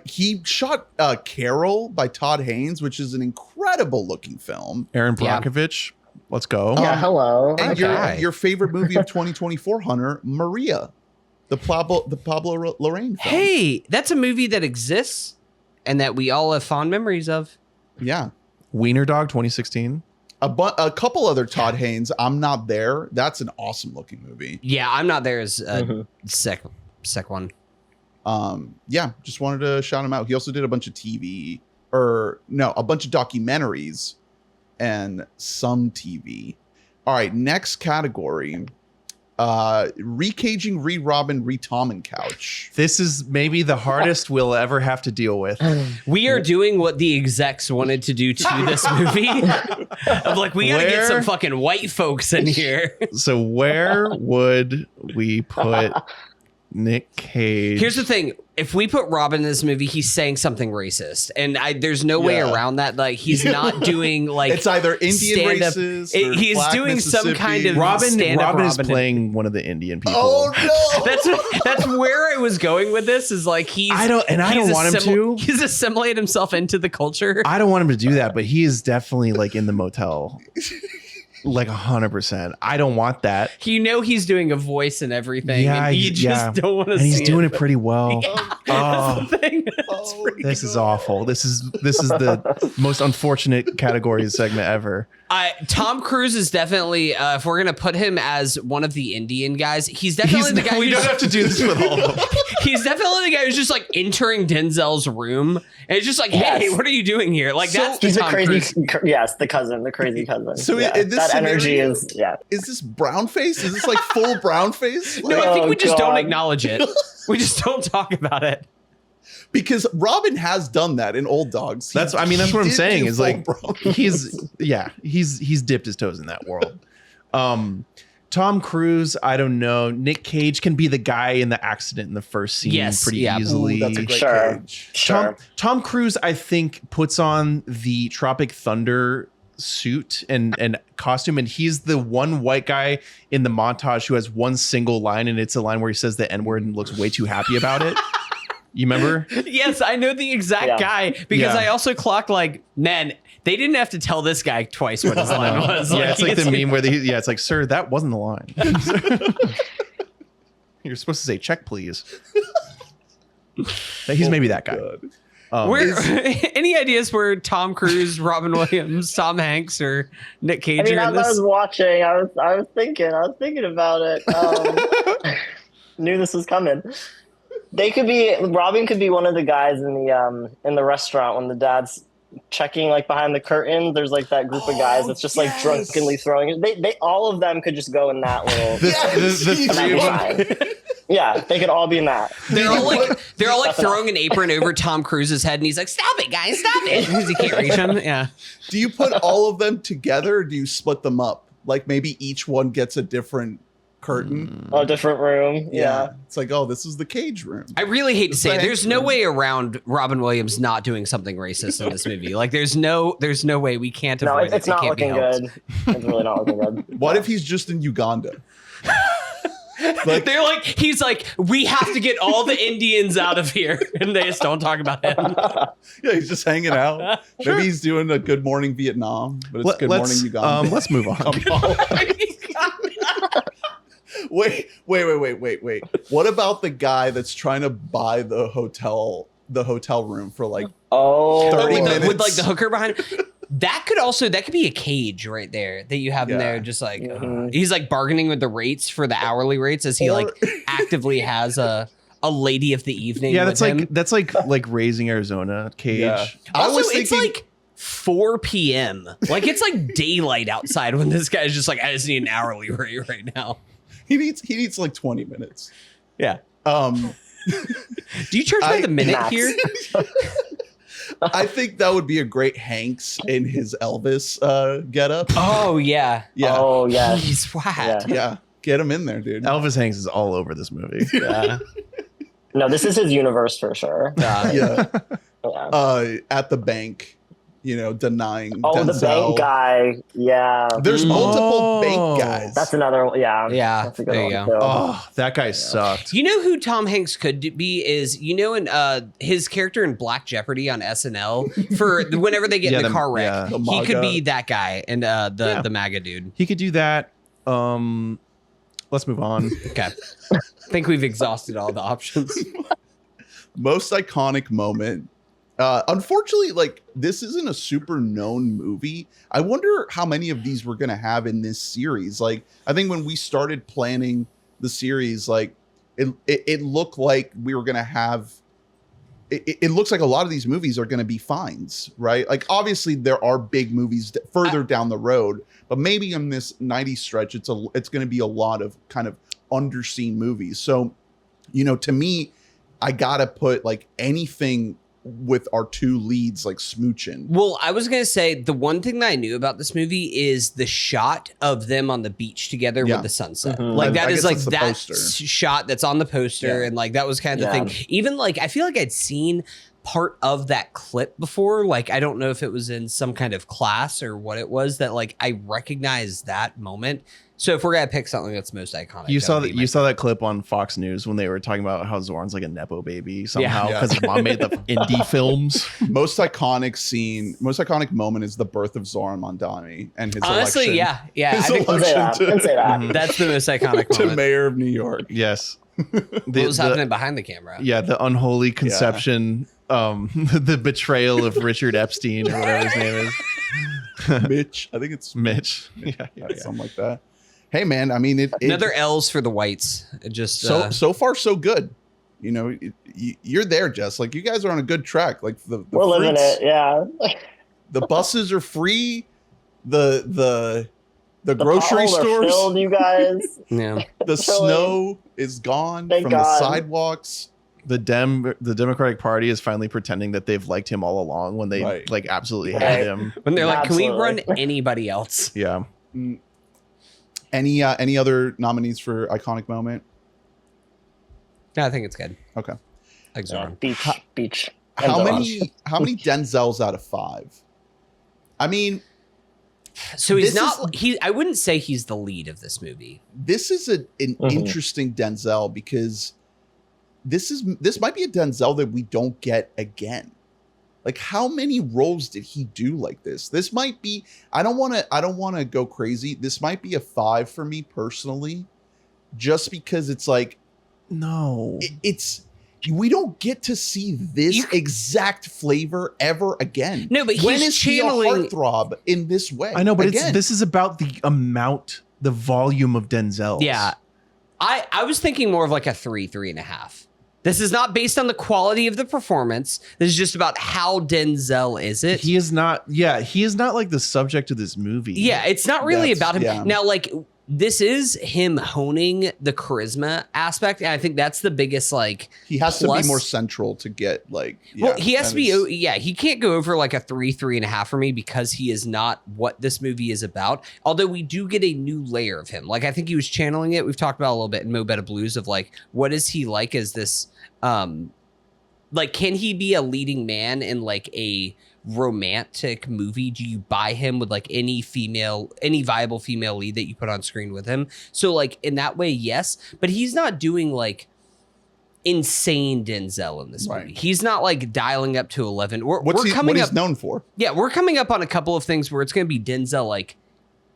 He shot Carol by Todd Haynes, which is an incredible looking film. Aaron Yeah. Brockovich, let's go. Yeah, hello. And Okay. your favorite movie of 2024, Hunter, Maria, the Pablo Larraín film. hey, that's a movie that exists and that we all have fond memories of. Yeah. Wiener Dog 2016. A couple other Todd Haynes. I'm Not There. That's an awesome looking movie. Yeah, I'm Not There is a sick one. Yeah, just wanted to shout him out. He also did a bunch of a bunch of documentaries and some TV. All right, next category. recaging, re-Robin, re-Tom and Couch. This is maybe the hardest we'll ever have to deal with. We are doing what the execs wanted to do to this movie. Of like, we gotta get some fucking white folks in here. So where would we put Nick Cage? Here's the thing. If we put Robin in this movie, he's saying something racist. And there's no way around that. Like, he's not doing like it's either Indian stand-up. racist or He's Black doing some kind of Robin stand-up. is playing one of the Indian people. Oh no. That's where I was going with this. Is like I don't want him to. He's assimilated himself into the culture. I don't want him to do that, but he is definitely like in the motel. Like 100%. I don't want that. You know he's doing a voice and everything. Yeah, and you just don't want to see and he's doing it pretty well. Yeah, that's the thing. This is awful. This is the most unfortunate category segment ever. Tom Cruise is definitely, if we're gonna put him as one of the Indian guys, he's definitely the guy. We don't have to do this with all of them. He's definitely the guy who's just like entering Denzel's room and it's just like, hey, what are you doing here? Like that's he's Tom a crazy, Cruise. Yes, the crazy cousin. So yeah, in this that scenario, energy is Is this brown face? Is this like full brown face? No, I think we just don't God. acknowledge it. We just don't talk about it. Because Robin has done that in Old Dogs. That's what I'm saying. do Is like full brown. he's dipped his toes in that world. Tom Cruise, I don't know. Nick Cage can be the guy in the accident in the first scene pretty easily. Ooh, that's a great Cage. Sure. Tom Cruise, I think, puts on the Tropic Thunder suit and costume, and he's the one white guy in the montage who has one single line, and it's a line where he says the N-word and looks way too happy about it. You remember? Yes, I know the exact guy because I also clocked like, man, they didn't have to tell this guy twice what his line was. Yeah, it's like the meme where it's like, sir, that wasn't the line. You're supposed to say check, please. He's maybe that guy. Any ideas where Tom Cruise, Robin Williams, Tom Hanks, or Nick Cage are in as I this? was watching, I was thinking about it. Knew this was coming. Robin could be one of the guys in the restaurant when the dad's checking like behind the curtain. There's like that group of guys that's just like drunkenly throwing it. They all of them could just go in that little. The three of them. Yeah, they could all be in that. They're all like throwing an apron over Tom Cruise's head, and he's like, "Stop it, guys, stop it!" Because he can't reach him. Yeah. Do you put all of them together, or do you split them up? Like maybe each one gets a different curtain. A different room. Yeah. It's like, oh, this is the Cage room. I really hate to say it. There's no room. way around Robin Williams not doing something racist in this movie. Like there's no way we can't avoid it. It's not looking good. It's really not looking good. What if he's just in Uganda? Like, they're like, he's like, we have to get all the Indians out of here, and they just don't talk about him. Yeah, he's just hanging out. Maybe he's doing a Good Morning Vietnam, but it's Good Morning Uganda. Let's move on. Wait. What about the guy that's trying to buy the hotel room for like 30 minutes? With like the hooker behind him? That could be a cage right there that you have in there. Just like, he's like bargaining with the rates for the hourly rates as he like actively has a lady of the evening. Yeah, with that's like Raising Arizona Cage. Yeah. Also, it's like 4 p.m. Like it's like daylight outside when this guy's just like, I just need an hourly rate right now. He needs like 20 minutes. Yeah. Do you charge by the minute here? I think that would be a great Hanks in his Elvis getup. Oh yeah. Yeah. Oh yeah. He's flat. Yeah. Get him in there, dude. Elvis Hanks is all over this movie. Yeah. No, this is his universe for sure. Yeah. Yeah. At the bank, denying the Denzel. bank guy. Yeah. There's multiple bank guys. That's another. Yeah. Yeah. That's a good There you one, go. too. Oh, that guy sucked. You know who Tom Hanks could be is, in his character in Black Jeopardy on SNL for whenever they get in the car wreck. yeah. The He could MAGA. be that guy and the MAGA dude. He could do that. Let's move on. Okay. I think we've exhausted all the options. Most iconic moment. Unfortunately, like this isn't a super known movie. I wonder how many of these we're gonna have in this series. Like, I think when we started planning the series, like it looked like we were gonna have it looks like a lot of these movies are going to be finds, right? Like obviously there are big movies further down the road, but maybe in this 90s stretch, it's going to be a lot of kind of underseen movies. So, you know, to me, I gotta put like anything with our two leads like smooching. Well, I was gonna say the one thing that I knew about this movie is the shot of them on the beach together with the sunset. Like that is like that shot that's on the poster, and like that was kind of the thing. Even like I feel like I'd seen part of that clip before. Like I don't know if it was in some kind of class or what it was that like I recognized that moment. So if we're gonna pick something that's most iconic, you saw that clip on Fox News when they were talking about how Zohran's like a nepo baby somehow because his mom made the indie films. Most iconic moment is the birth of Zohran Mamdani and his honestly, election. yeah. His I think election say that. that's the most iconic moment. To mayor of New York. Yes. What was happening behind the camera? Yeah, the unholy conception, the betrayal of Richard Epstein or whatever his name is. Mitch. I think it's Mitch. Yeah, something like that. Hey man, I mean, another L's for the whites. It just so far so good. You know, you're there, Jess. Like you guys are on a good track. Like the we're living it, yeah. The buses are free. The grocery stores, filled, you guys. Yeah. The snow is gone from the sidewalks. The Democratic Party is finally pretending that they've liked him all along when they like absolutely hate him. When they're like, can we run anybody else? Yeah. Any other nominees for iconic moment? Yeah, I think it's good. Okay. Like Zohran. Beach. How many Denzels out of 5? I mean, so I wouldn't say he's the lead of this movie. This is an interesting Denzel because this might be a Denzel that we don't get again. Like how many roles did he do like this? This might be, I don't want to go crazy. This might be a 5 for me personally, just because it's like, no, we don't get to see this exact flavor ever again. No, but when he's is channeling he a heartthrob in this way? I know, but this is about the volume of Denzel. Yeah. I was thinking more of like a 3.5. This is not based on the quality of the performance. This is just about how Denzel is it. He is not like the subject of this movie. Yeah, it's not really about him. Yeah. Now, like, this is him honing the charisma aspect. And I think that's the biggest, like, he has to be more central to get, like, well, he has to be, he can't go over like a 3.5 for me because he is not what this movie is about. Although we do get a new layer of him. Like, I think he was channeling it. We've talked about a little bit in Mo Better Blues of like, what is he like as this, like, can he be a leading man in like a romantic movie? Do you buy him with like any viable female lead that you put on screen with him? So like in that way, yes, but he's not doing like insane Denzel in this movie. He's not like dialing up to 11. What he's known for? Yeah, we're coming up on a couple of things where it's going to be Denzel like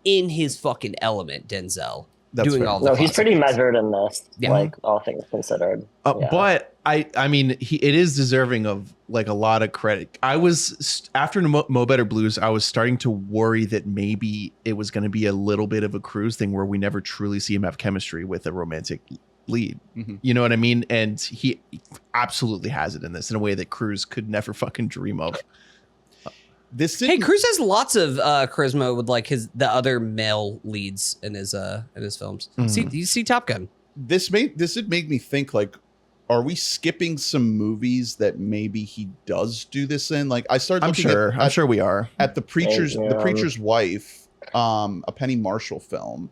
in his fucking element. Denzel. That's doing fair. all the No, he's pretty measured in this, Yeah. like all things considered. But I mean, it is deserving of like a lot of credit. I was after Mo Better Blues, I was starting to worry that maybe it was going to be a little bit of a cruise thing where we never truly see him have chemistry with a romantic lead. You know what I mean? And he absolutely has it in this in a way that Cruise could never fucking dream of. Hey, Cruise has lots of charisma with like the other male leads in his films. You see Top Gun. This would make me think like, are we skipping some movies that maybe he does do this in? Like I started looking I'm sure we are at the Preacher's Wife, a Penny Marshall film.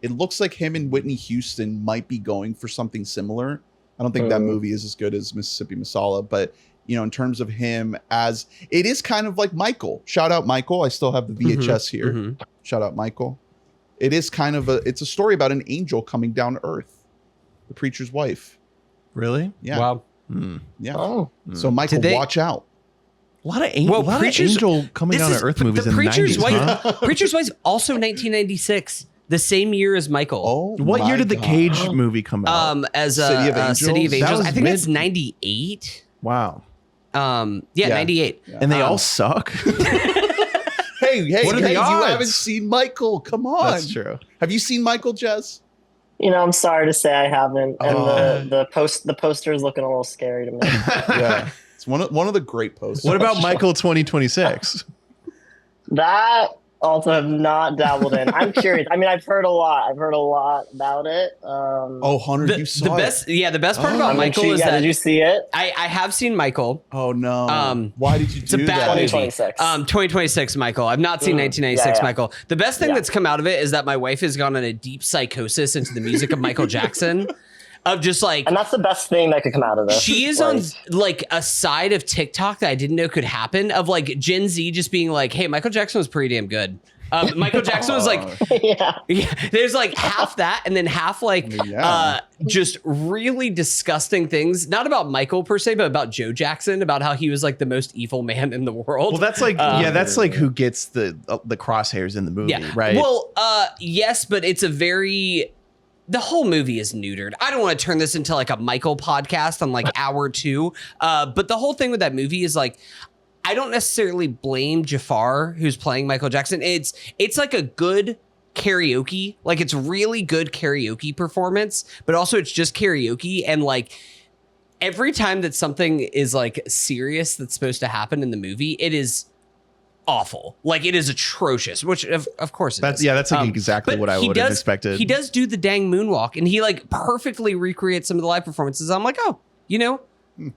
It looks like him and Whitney Houston might be going for something similar. I don't think that movie is as good as Mississippi Masala, but you know, in terms of him as it is kind of like Michael. Shout out Michael. I still have the VHS here. Shout out Michael. It is kind of it's a story about an angel coming down to earth. The Preacher's Wife. Really? Yeah. Wow. Yeah. Oh. So Michael, watch out. A lot of angel coming down to earth movies in the 90s. Preacher's Wife also 1996. The same year as Michael. Oh, what year did the Cage movie come out? As City of Angels. City of Angels. I think mid- that's 98. Wow. 98. Yeah. And they all suck. Hey, what are the odds? You haven't seen Michael. Come on. That's true. Have you seen Michael, Jess? You know, I'm sorry to say I haven't, and the poster is looking a little scary to me. Yeah. It's one of the great posts. What about Michael 2026? That also have not dabbled in. I'm curious. I mean, I've heard a lot about it. Hunter, you saw the best part about Michael is that did you see it? I have seen Michael. Oh no! Why did you do that? It's a bad movie. 2026. 2026 Michael. I've not seen 1996 Yeah. Michael. The best thing that's come out of it is that my wife has gone on a deep psychosis into the music of Michael Jackson. Of just like, and that's the best thing that could come out of this. she is on like a side of TikTok that I didn't know could happen, of like Gen Z just being like, hey, Michael Jackson was pretty damn good. Michael Jackson was like, yeah, there's like half that and then half like just really disgusting things, not about Michael per se, but about Joe Jackson, about how he was like the most evil man in the world. Well, that's like that's like who gets the crosshairs in the movie, right? Well, yes, but it's a very, the whole movie is neutered. I don't want to turn this into like a Michael podcast on like hour 2. But the whole thing with that movie is like, I don't necessarily blame Jafar, who's playing Michael Jackson. It's like a good karaoke. Like, it's really good karaoke performance, but also it's just karaoke. And like, every time that something is like serious that's supposed to happen in the movie, it is awful. Like, it is atrocious, which of course it is. Yeah, that's like exactly what I would have expected. He does do the dang moonwalk, and he like perfectly recreates some of the live performances. I'm like, oh,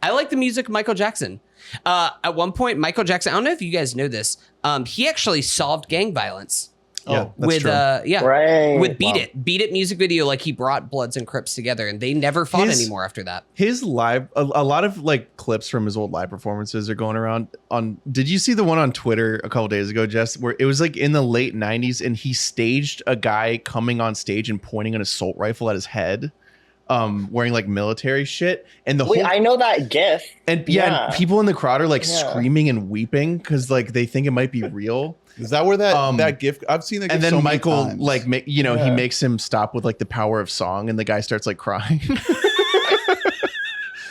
I like the music of Michael Jackson. At one point, Michael Jackson, I don't know if you guys know this, he actually solved gang violence. Yeah, with Right. with Beat It music video. Like, he brought Bloods and Crips together, and they never fought anymore after that. His live, a lot of like clips from his old live performances are going around on. Did you see the one on Twitter a couple days ago, Jess, where it was like in the late 90s and he staged a guy coming on stage and pointing an assault rifle at his head, wearing like military shit, and the whole, I know that GIF, and and people in the crowd are like screaming and weeping because like they think it might be real. Is that where that gift? I've seen that. And then so Michael, many times. like, he makes him stop with like the power of song, and the guy starts like crying.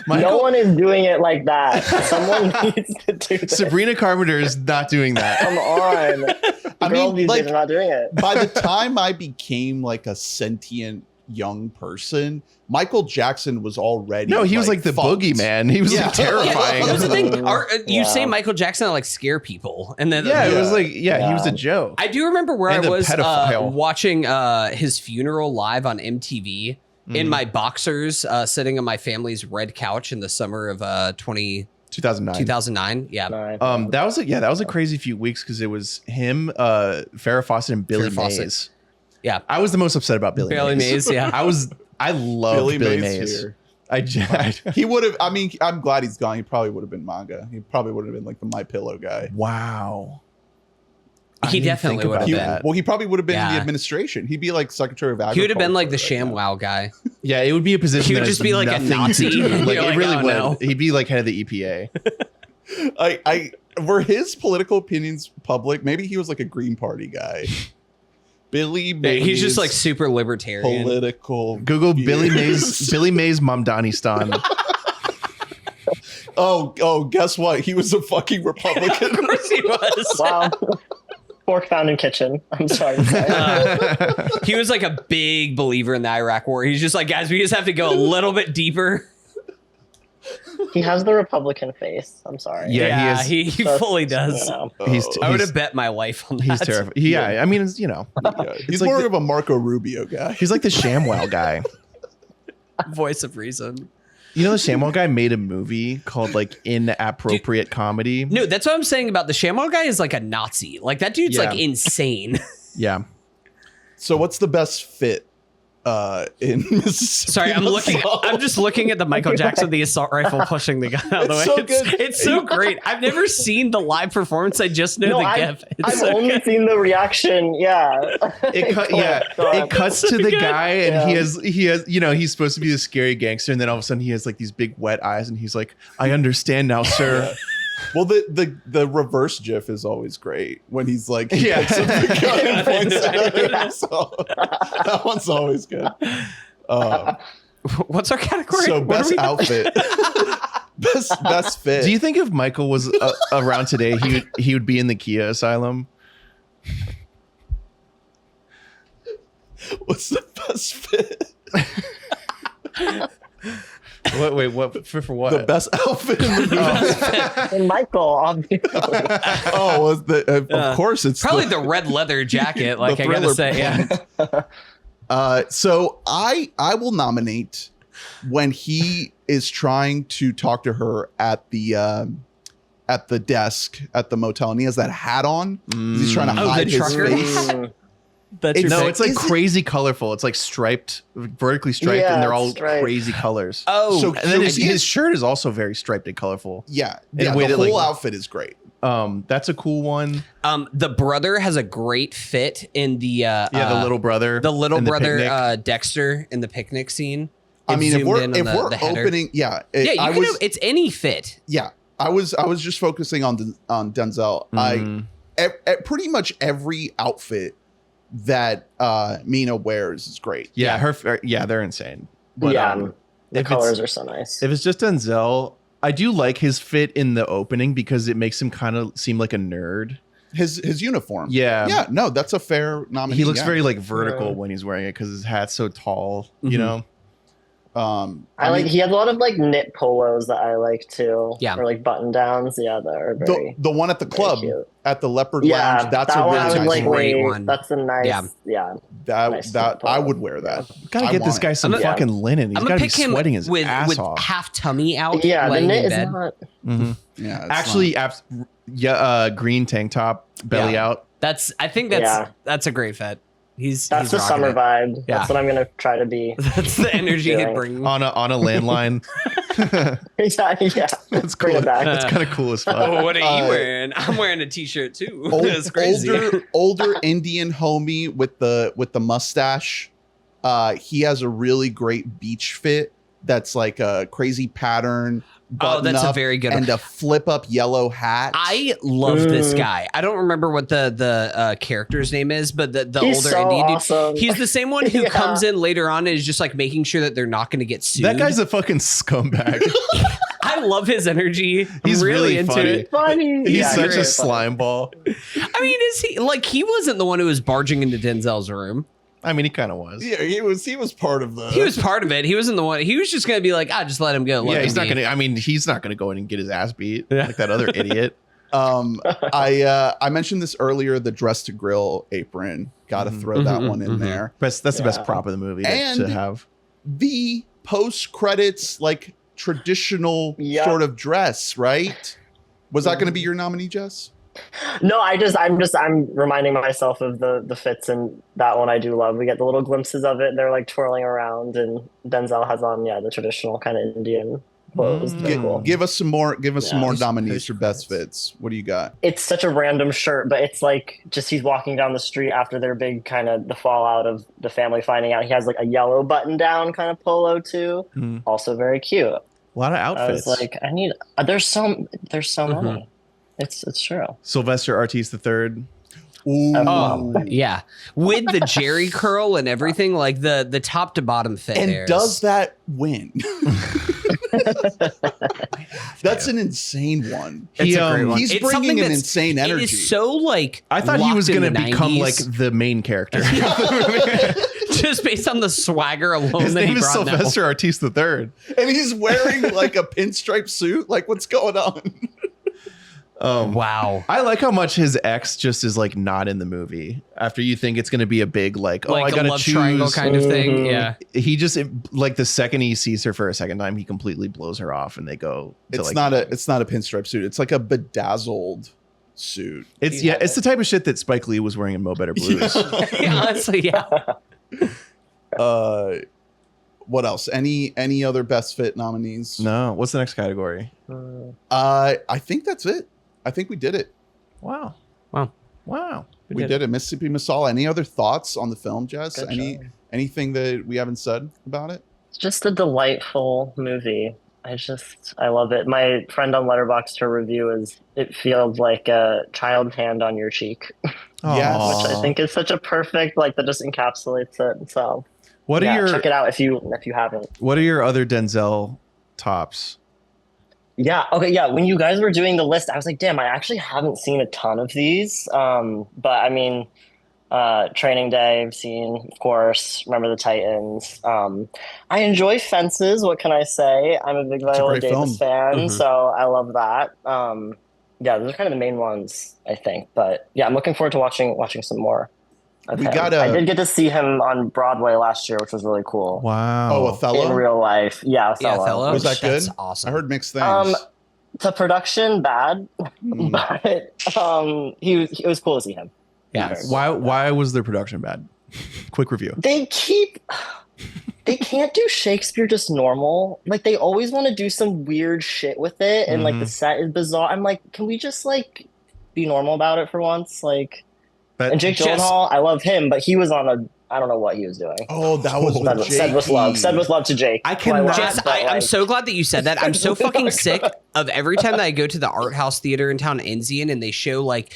No one is doing it like that. Someone needs to do that. Sabrina Carpenter is not doing that. Come on. I mean, like, they're not doing it. By the time I became like a sentient young person, Michael Jackson was already. No, he was like the fucked. boogeyman. He was like terrifying. That was the thing. You say Michael Jackson to like scare people, and then it was like he was a joke. I do remember where And I was pedophile. watching his funeral live on MTV in my boxers, sitting on my family's red couch in the summer of 2009. Yeah. That was a crazy few weeks because it was him, Farrah Fawcett, and Billy Mays. Yeah, I was the most upset about Billy Mays. Yeah, I loved Billy Mays. He would have. I mean, I'm glad he's gone. He probably would have been manga. He probably would have been like the My Pillow guy. Wow. He definitely would have been. Well, he probably would have been in the administration. He'd be like Secretary of Agriculture. He would have been like the ShamWow guy. Yeah, it would be a position. He would just be like a Nazi. Like, it really would. No. He'd be like head of the EPA. Were his political opinions public? Maybe he was like a Green Party guy. Billy Mays. He's just like super libertarian. Political. Google Billy Mays Mamdani stan. Oh, guess what? He was a fucking Republican. Of course he was. Wow. Pork found in kitchen. I'm sorry. To say. He was like a big believer in the Iraq War. He's just like, guys, we just have to go a little bit deeper. He has the Republican face. I'm sorry. Yeah, he fully does. You know. I would have bet my life on that. He's terrified. Yeah, I mean, it's, He's like more of a Marco Rubio guy. He's like the ShamWow guy. Voice of reason. You know, the ShamWow guy made a movie called like Inappropriate Comedy. No, that's what I'm saying about the ShamWow guy is like a Nazi. Like, that dude's like insane. Yeah. So what's the best fit in Mississippi? Sorry, I'm just looking at the Michael Jackson, the assault rifle pushing the gun out of the way. So good. It's so great. I've never seen the live performance. I just know the GIF. I've only seen the reaction. Yeah. It cuts to the guy, and he has he's supposed to be the scary gangster, and then all of a sudden he has like these big wet eyes, and he's like, I understand now, sir. Well, the reverse GIF is always great when he's like, picks up the gun and points at it. So, that one's always good. What's our category? So best outfit, best fit. Do you think if Michael was around today, he would be in the Kia asylum? What's the best fit? Wait, what for what? The best outfit in the movie. And Michael, obviously. Oh, was of course it's probably the red leather jacket. Like I gotta Thriller say, yeah. So I will nominate when he is trying to talk to her at the desk at the motel, and he has that hat on. He's trying to hide the his trucker face. That's your No, pick? it's like Is it- crazy colorful. It's like striped, vertically striped, Yeah, and they're all striped. crazy colors. Oh, So- And then his, he is- his shirt is also very striped and colorful. Yeah, In a yeah. way The that, whole like- outfit is great. That's a cool one. the brother has a great fit in the The little brother. the little in brother picnic. Dexter in the picnic scene. I It's mean, if zoomed we're in on the header. opening, yeah, you I can was, it's any fit. yeah, I was just focusing on Denzel. Pretty much every outfit that Mina wears is great. Yeah, they're insane. But, yeah, um, the if colors it's- are so nice. If it's just Denzel, I do like his fit in the opening because it makes him kind of seem like a nerd. His uniform. Yeah. Yeah, no, that's a fair nominee. He looks yeah. very like vertical Yeah. when he's wearing it because his hat's so tall. Mhm. You know. I mean, he had a lot of like knit polos that I like too. Yeah. Or like button downs. Yeah, that are very the one at the very club cute. at the Leopard Yeah, Lounge. That's that a one really I was nice like, one. great wait, one. that's a nice Yeah. yeah. That nice that polo. I would wear that. Gotta I get this want guy it. some Yeah. fucking linen. He's I'm gotta gonna be pick him sweating his ass with off. half tummy out. Yeah, the laying knit in is bed. not Mhm. Yeah, it's Actually, not- green tank top, belly Yeah. out. I think that's a great fit. He's that's he's the rocking summer it. vibe. Yeah. That's what I'm gonna try to be. That's the energy he'd Feeling. bring. on a landline. yeah. That's Bring cool. it back. That's kind of cool as fuck. Oh, what are you Uh, wearing? I'm wearing a t-shirt too. That's Old, crazy. older Indian homie with the mustache. He has a really great beach fit that's like a crazy pattern. Oh, that's button a up, very good and one. a flip up yellow hat. I love this guy. I don't remember what the character's name is, but the He's older so Indian dude. awesome. He's the same one who Yeah. comes in later on and is just like making sure that they're not going to get sued. That guy's a fucking scumbag. I love his energy. He's I'm really really into funny. it. funny. He's Yeah, such very a funny. slime ball. I mean, is he like he wasn't the one who was barging into Denzel's room? I mean, he kind of was. yeah, he was part of the. He was part of it. He wasn't the one. He was just going to be like, just let him go. Let Yeah, him he's not be." gonna. I mean, he's not gonna go in and get his ass beat like that other idiot. I mentioned this earlier. The dress to grill apron. Got to throw that one in there. That's the best Yeah. prop of the movie And- to have. The post credits like traditional Yep. sort of dress, right? Was that going to be your nominee, Jess? No, I'm reminding myself of the fits in that one I do love. We get the little glimpses of it. They're like twirling around and Denzel has on, the traditional kind of Indian clothes. They're cool. Give us some more. Give us some Yeah. more nominees for best fits. What do you got? It's such a random shirt, but it's like just he's walking down the street after their big kind of the fallout of the family finding out. He has like a yellow button down kind of polo too. Also very cute. A lot of I outfits. was like, there's so many. It's true. Sylvester Artiste III. Ooh. Oh, yeah. With the Jerry curl and everything, like the top to bottom fit And there. does that win? That's an insane one. It's a great one. He's It's bringing something an that's- insane energy. It is so like I thought he locked was in going to the become 90s, like the main character. just based on the swagger alone His that he name is brought now. Sylvester Artiste III. And he's wearing like a pinstripe suit. Like, what's going on? Wow. I like how much his ex just is like not in the movie. After you think it's going to be a big like, oh, Like I a gotta love choose. triangle kind of thing. Mhm. Yeah. He just like the second he sees her for a second time, he completely blows her off, and they go. To, It's like, not a pinstripe suit. It's like a bedazzled suit. It's it's the type of shit that Spike Lee was wearing in Mo Better Blues. Yeah, honestly, yeah. What else? Any other best fit nominees? No, what's the next category? I think that's it. I think we did it. Wow, Wow. wow. We did it. Mississippi Masala. Any other thoughts on the film, Jess? Good job. Anything that we haven't said about it? It's just a delightful movie. I love it. My friend on Letterboxd, her review is, it feels like a child's hand on your cheek, Yes. Aw. which I think is such a perfect, like, that just encapsulates it. So What are your check it out if you haven't. What are your other Denzel tops? Yeah. Okay. Yeah. When you guys were doing the list, I was like, damn, I actually haven't seen a ton of these. But I mean, Training Day, I've seen, of course. Remember the Titans. I enjoy Fences. What can I say? I'm a big Viola great Davis fan, Mhm. so I love that. Yeah, those are kind of the main ones, I think. But yeah, I'm looking forward to watching some more of We him. gotta- I did get to see him on Broadway last year, which was really cool. Wow. Oh, Othello? In real life, yeah, Yeah, Othello. Othello. Was that good? That's awesome. I heard mixed things. The production bad, Mm. but it was cool to see him. Yes. Why was their production bad? Quick review. They can't do Shakespeare just normal. Like they always want to do some weird shit with it, and like the set is bizarre. I'm like, can we just like be normal about it for once? Like, But and Jake Gyllenhaal, I love him, but he was on I don't know what he was doing. Oh, that was with Said with love. Jakey. Said with love to Jake. I cannot- Jess, I'm so glad that you said that. I'm so fucking sick of every time that I go to the art house theater in town, Enzian, and they show like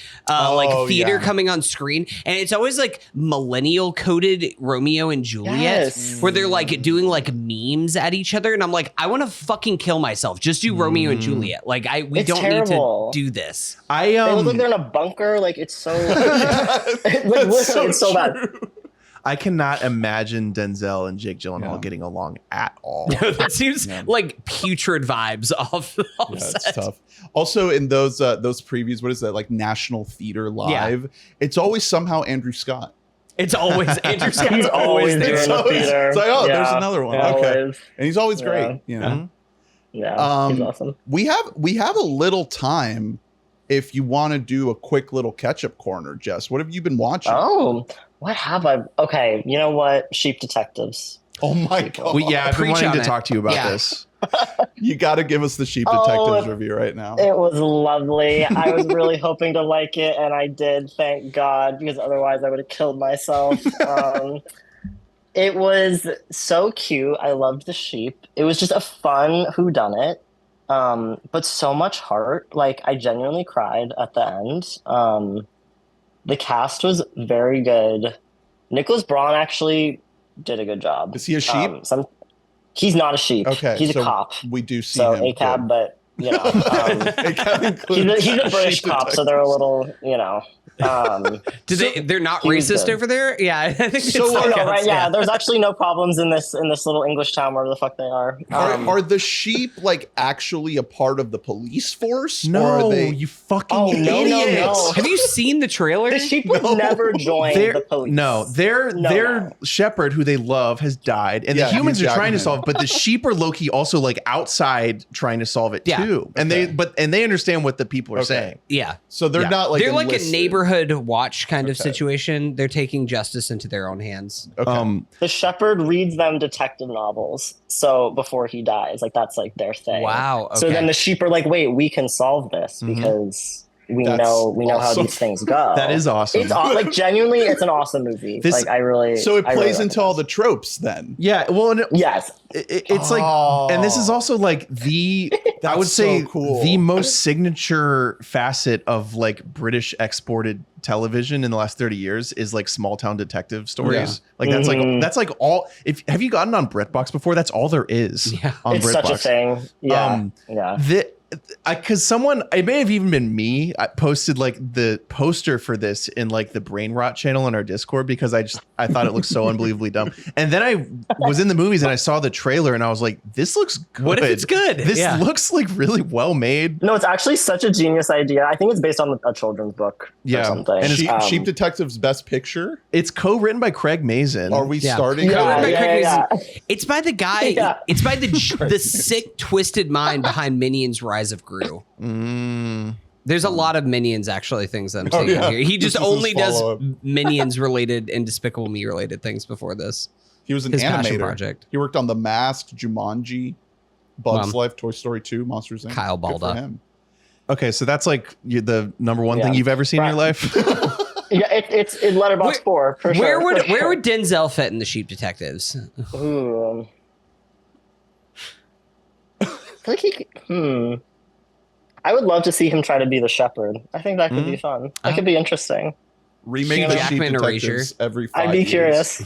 theater yeah. coming on screen, and it's always like millennial coded Romeo and Juliet, Yes. where they're like doing like memes at each other, and I'm like, I want to fucking kill myself. Just do Romeo and Juliet. Like we It's don't terrible. need to do this. They look like they're in a bunker. Like it's so. It's so bad. I cannot imagine Denzel and Jake Gyllenhaal getting along at all. That seems like putrid vibes off It's set. tough. Also, in those previews, what is that, like National Theater Live? It's always somehow Andrew Scott. It's always Andrew Scott's He's always there It's in the always- theater. it's like, oh, there's Yeah. another one. Yeah, Okay. always. And he's always Yeah. great. You know, Yeah, he's awesome. we have a little time if you want to do a quick little catch-up corner. Jess, what have you been watching? Oh, what have I? Okay, you know what? Sheep Detectives. Oh my god! I've been Preach wanting on to it. talk to you about Yeah. this. You got to give us the Sheep Oh, Detectives review right now. It was lovely. I was really hoping to like it, and I did. Thank God, because otherwise I would have killed myself. It was so cute. I loved the sheep. It was just a fun whodunit, but so much heart. Like I genuinely cried at the end. The cast was very good. Nicholas Braun actually did a good job. Is he a sheep? He's not a sheep. Okay, he's so a cop. We do see So him. ACAB, Good. but you know, ACAB includes he's a British Sheep cop, so they're a little, you know. They're not he was racist good. over there? Yeah, I think So- it's I know, counts, right? Yeah, there's actually no problems in this little English town, wherever the fuck they are. Are the sheep like actually a part of the police force? or No, are they? you fucking Oh, no, no, idiots. no. Have you seen the trailer? the sheep would never join the police. Their No. shepherd, who they love, has died, and Yeah, the humans Hugh are trying to Jackman. solve it. But the sheep are low-key also like outside trying to solve it Yeah. too, and Okay. they understand what the people are Okay. saying. Yeah. So they're Yeah. not like They're like a enlisted. neighborhood watch kind of Okay. situation. They're taking justice into their own hands. Okay. The shepherd reads them detective novels. So before he dies, like that's like their thing. Wow. Okay. So then the sheep are like, wait, we can solve this because we That's know how awesome. these things go. That is awesome. It's like genuinely, it's an awesome movie. This- like I really. So it I plays really into all recommend the tropes then. Yeah, well, and Yes. it's like, and this is also like I That's would say so cool. the most signature facet of like British exported television in the last 30 years is like small town detective stories. Like that's like all. Have you gotten on BritBox before? That's all there is. Yeah. On It's BritBox. such a thing. Yeah. Yeah. Because someone, it may have even been me, I posted like the poster for this in like the Brain Rot channel in our Discord because I thought it looked so unbelievably dumb. And then I was in the movies and I saw the trailer and I was like, this looks good. What if it's good? This Yeah. looks like really well made. No, it's actually such a genius idea. I think it's based on a children's book Yeah. or something. And it's Sheep Detective's Best Picture. It's co-written by Craig Mazin. Are we Yeah. starting? Yeah, By yeah, Craig yeah. Mazin. It's by the guy. Yeah. It's by the sick, twisted mind behind Minions: Rise of Gru. There's a lot of Minions actually things that I'm Oh, seeing yeah. here. He This just is his only does follow-up. Minions related and Despicable Me related things before this. He was an His passion animator. project. He worked on The Mask, Jumanji, Bugs Wow. Life, Toy Story 2, Monsters Inc. Kyle Good for Balda. him. Okay, so that's like the number one thing Yeah. you've ever seen in your Right. life. Yeah, it's in Letterboxd 4 for Where sure. would Denzel fit in the Sheep Detectives? Ooh. I think I would love to see him try to be the shepherd. I think that could be fun. That could be interesting. Remake Hugh the Jackman Sheep erasure. Detectives every 5 I'd be years. curious.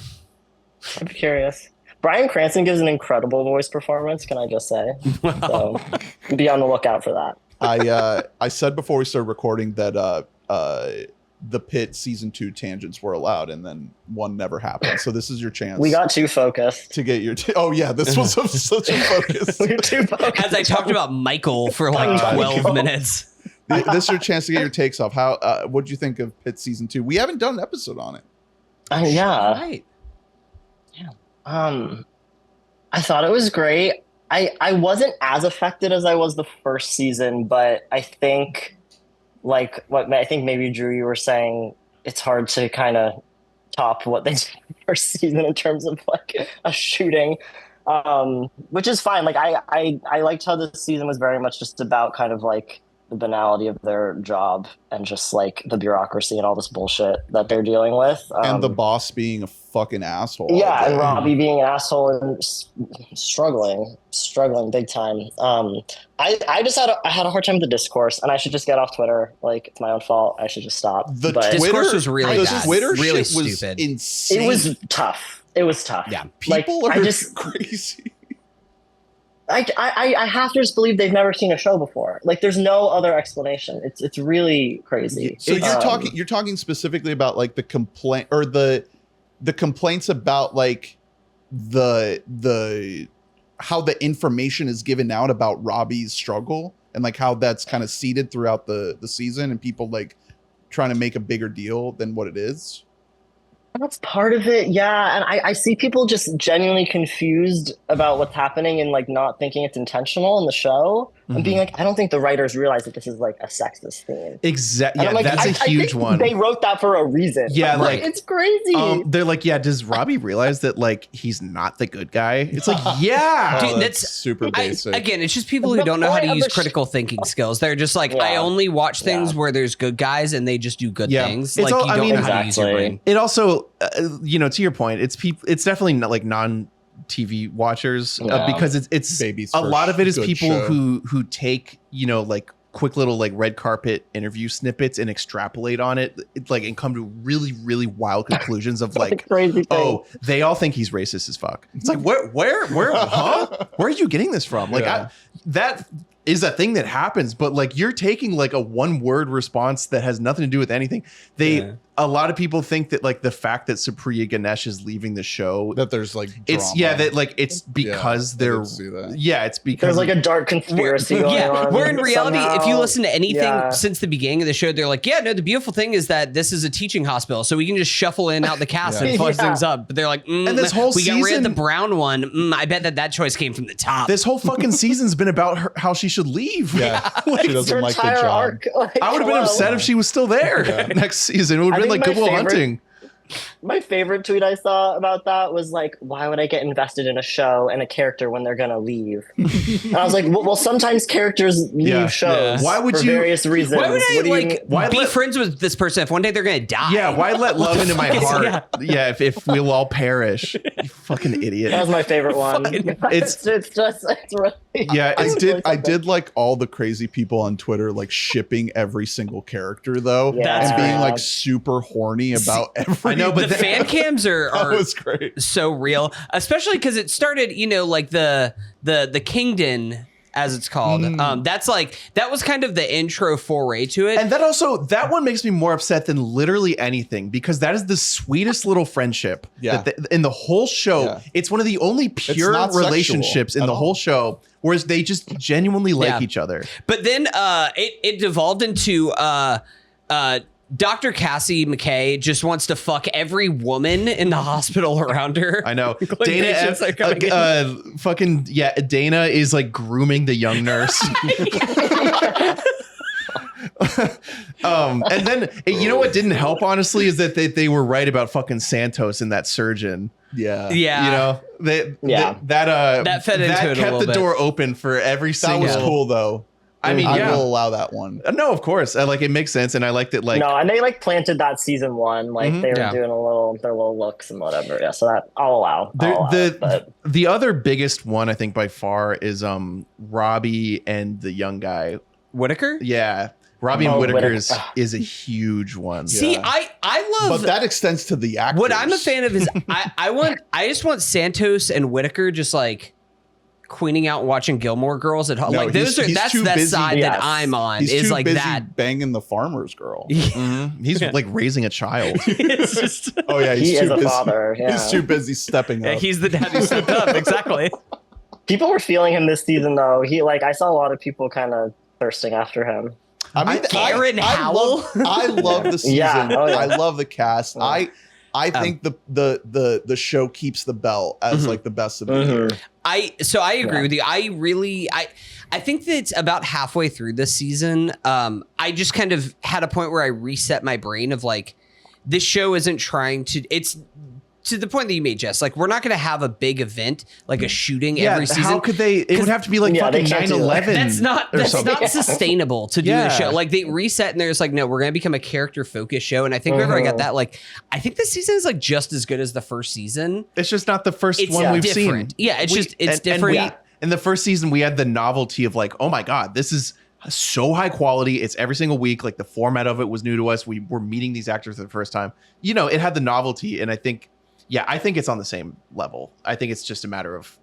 I'd be curious. Bryan Cranston gives an incredible voice performance, can I just say? So be on the lookout for that. I said before we started recording that the Pit season 2 tangents were allowed, and then one never happened. So this is your chance. We got too focused to get your. Oh yeah, this was such a focus. We're too focused. As I talked about Michael for like 12 minutes. This is your chance to get your takes off. How? What do you think of Pit season 2? We haven't done an episode on it. Yeah. Right. Yeah. I thought it was great. I wasn't as affected as I was the first season, but I think like what I think maybe Drew, you were saying, it's hard to kind of top what they did the first season in terms of like a shooting, which is fine. Like I liked how this season was very much just about kind of like the banality of their job and just like the bureaucracy and all this bullshit that they're deling with. And the boss being a fucking asshole. Yeah, and Robbie being an asshole and struggling big time. I just had a hard time with the discourse, and I should just get off Twitter. Like, it's my own fault. I should just stop. The discourse was really bad. Twitter really shit was stupid. insane. It was tough. Yeah, people like, are just crazy. I have to just believe they've never seen a show before. Like, there's no other explanation. It's really crazy. So you're talking specifically about like the complaint or the complaints about like the how the information is given out about Robbie's struggle and like how that's kind of seeded throughout the season and people like trying to make a bigger deal than what it is. That's part of it, yeah. And I see people just genuinely confused about what's happening and like not thinking it's intentional in the show and being like, I don't think the writers realize that this is like a sexist theme. Exactly. Yeah, like, that's a huge one. They wrote that for a reason. Yeah, like it's crazy. They're like, yeah, does Robbie realize that like he's not the good guy? It's like, yeah. Dude, that's super basic. Again, it's just people who don't know how to use critical thinking skills. They're just like, I only watch things where there's good guys and they just do good things. It's like, you don't know how to use your brain. It also, to your point, it's definitely not like non-TV watchers because it's Babies a lot of it is people show. who take like quick little like red carpet interview snippets and extrapolate on it like and come to really really wild conclusions of like crazy thing. They all think he's racist as fuck. It's like where huh? Where are you getting this from? Like that is a thing that happens, but like you're taking like a one word response that has nothing to do with anything. A lot of people think that like the fact that Supriya Ganesh is leaving the show, that there's like drama. It's because they're it's because there's like a dark conspiracy going on. Where in reality, somehow. if you listen to anything since the beginning of the show, they're like, the beautiful thing is that this is a teaching hospital, so we can just shuffle in out the cast and flush things up. But they're like, and this whole we got rid season, of the brown one. I bet that choice came from the top. This whole fucking season's been about her, how she should leave. Yeah, she doesn't like the job. Arc, I would have been upset if she was still there next season. It would have been like Good Will Hunting. My favorite tweet I saw about that was like, why would I get invested in a show and a character when they're going to leave? And I was like, well, sometimes characters leave shows Why would for you, various reasons. Why would I be friends with this person if one day they're going to die? Yeah, why let love into my heart? If we'll all perish. You fucking idiot. That was my favorite one. It's really... Yeah, I did like all the crazy people on Twitter like shipping every single character though, and being like super horny about every. No, but the fan cams are was great. So real, especially because it started, like the Kingdon, as it's called. That was kind of the intro foray to it. And that one makes me more upset than literally anything because that is the sweetest little friendship in the whole show. Yeah. It's one of the only pure relationships in the whole show, whereas they just genuinely like each other. But then it devolved into Dr. Cassie McKay just wants to fuck every woman in the hospital around her. I know. Dana Dana is like grooming the young nurse. And then you know what didn't help honestly is that they were right about fucking Santos and that surgeon. Yeah. That fed into it kept a little the bit. door open for every single. That was cool though. I mean, I will allow that one. No, of course. It makes sense, and I liked it. Like, no, and they like planted that season one, like they were doing their little looks and whatever. Yeah, so that I'll allow. The other biggest one, I think, by far, is Robbie and the young guy Whitaker. Yeah, Robbie and Whitaker is a huge one. See, I love, but that extends to the actors. What I'm a fan of is I just want Santos and Whitaker just like queening out and watching Gilmore Girls at home. No, Like that's too that busy. side Yes. that I'm on. He's Is too like busy that. banging the farmer's girl. He's like raising a child. It's just Oh yeah, He he's is too a busy. father. Yeah. He's too busy stepping yeah, up. he's the dad who stepped up. Exactly. People were feeling him this season, though. I saw a lot of people kind of thirsting after him. I mean, Garrett Howell? I love the season. Yeah. Oh, yeah. I love the cast. I think the show keeps the belt as like the best of the year. I agree with you. I think that it's about halfway through this season. I just kind of had a point where I reset my brain of like, this show isn't trying to. It's to the point that you made, Jess. Like, we're not going to have a big event like a shooting every season. How could they? It would have to be like fucking they can't do 9/11. That's not sustainable to do the show. Like they reset and there's like, no, we're gonna become a character focused show. And I think whenever I got that, like, I think this season is like just as good as the first season. It's just not the first It's one we've different. seen. Yeah, it's different. In the first season, we had the novelty of like, oh my god, this is so high quality. It's every single week. Like the format of it was new to us. We were meeting these actors for the first time. You know, it had the novelty, and I think it's on the same level. I think it's just a matter of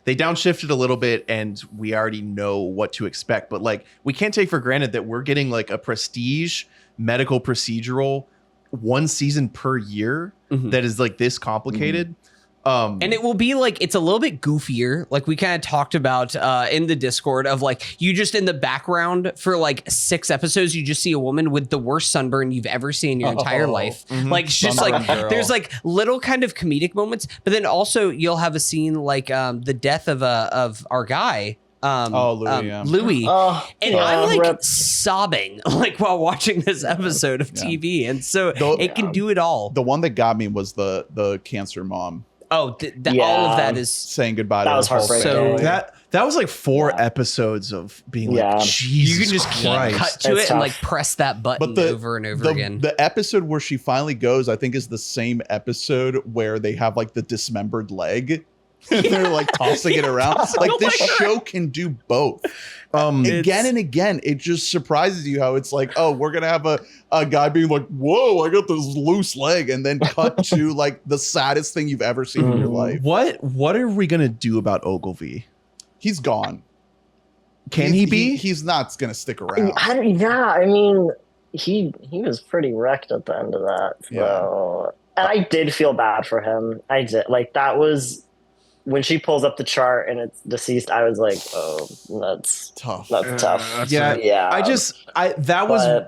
they downshifted a little bit, and we already know what to expect. But like, we can't take for granted that we're getting like a prestige medical procedural one season per year that is like this complicated. And it will be like, it's a little bit goofier. Like we kind of talked about in the Discord of like, you just in the background for like 6 episodes, you just see a woman with the worst sunburn you've ever seen in your entire life. Like it's just Sunburn like, girl. there's like little kind of comedic moments, but then also you'll have a scene like the death of our guy. Louis, yeah. Louis. And I'm like rip. sobbing like while watching this episode of TV. And so it can do it all. The one that got me was the cancer mom Oh, all of that is saying goodbye. That to was her whole heartbreaking. family. That was like 4 episodes of being like, Jesus you can just Christ. cut to It's it tough. and like press that button But over and over again. The episode where she finally goes, I think, is the same episode where they have like the dismembered leg. And they're like tossing it around. Like this show can do both. Again and again, it just surprises you how it's like, oh, we're gonna have a guy being like, whoa, I got this loose leg, and then cut to like the saddest thing you've ever seen in your life. What are we gonna do about Ogilvy? He's gone. Can he be? He's not gonna stick around. I mean, he was pretty wrecked at the end of that. So, and I did feel bad for him. I did. Like that was when she pulls up the chart and it's deceased. I was like, oh, that's Tough. That's tough. Yeah. That was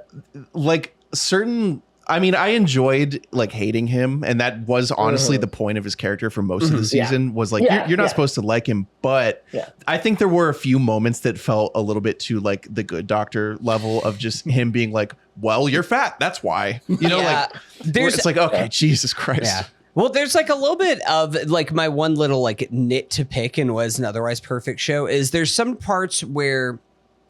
like certain. I mean, I enjoyed like hating him, and that was honestly the point of his character for most of the season. Was like, you're not supposed to like him, but I think there were a few moments that felt a little bit too like the Good Doctor level of just him being like, well, you're fat, that's why, you know, like it's like, okay, Jesus Christ. Yeah. Well, there's like a little bit of like my one little like nit to pick and was an otherwise perfect show is there's some parts where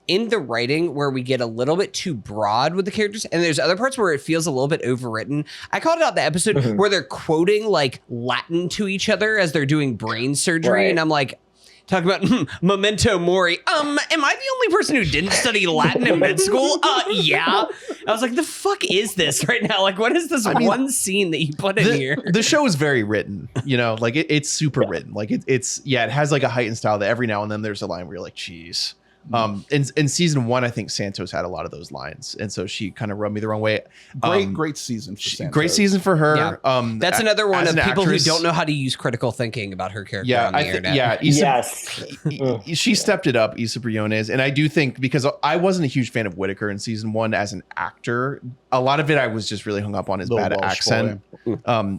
in the writing where we get a little bit too broad with the characters, and there's other parts where it feels a little bit overwritten. I called it out the episode where they're quoting like Latin to each other as they're doing brain surgery, and I'm like, talking about memento mori. Am I the only person who didn't study Latin in med school? Yeah. I was like, the fuck is this right now? Like, what is this one scene that you put in here? The show is very written, you know, like it's super written. Like it has like a heightened style that every now and then there's a line where you're like, geez. In season 1, I think Santos had a lot of those lines, and so she kind of rubbed me the wrong way. Great season for Santos. Great season for her. Yeah. That's another one of people actress, who don't know how to use critical thinking about her character on the internet. Yeah, she stepped it up, Issa Briones, and I do think because I wasn't a huge fan of Whitaker in season 1 as an actor. A lot of it I was just really hung up on his bad accent.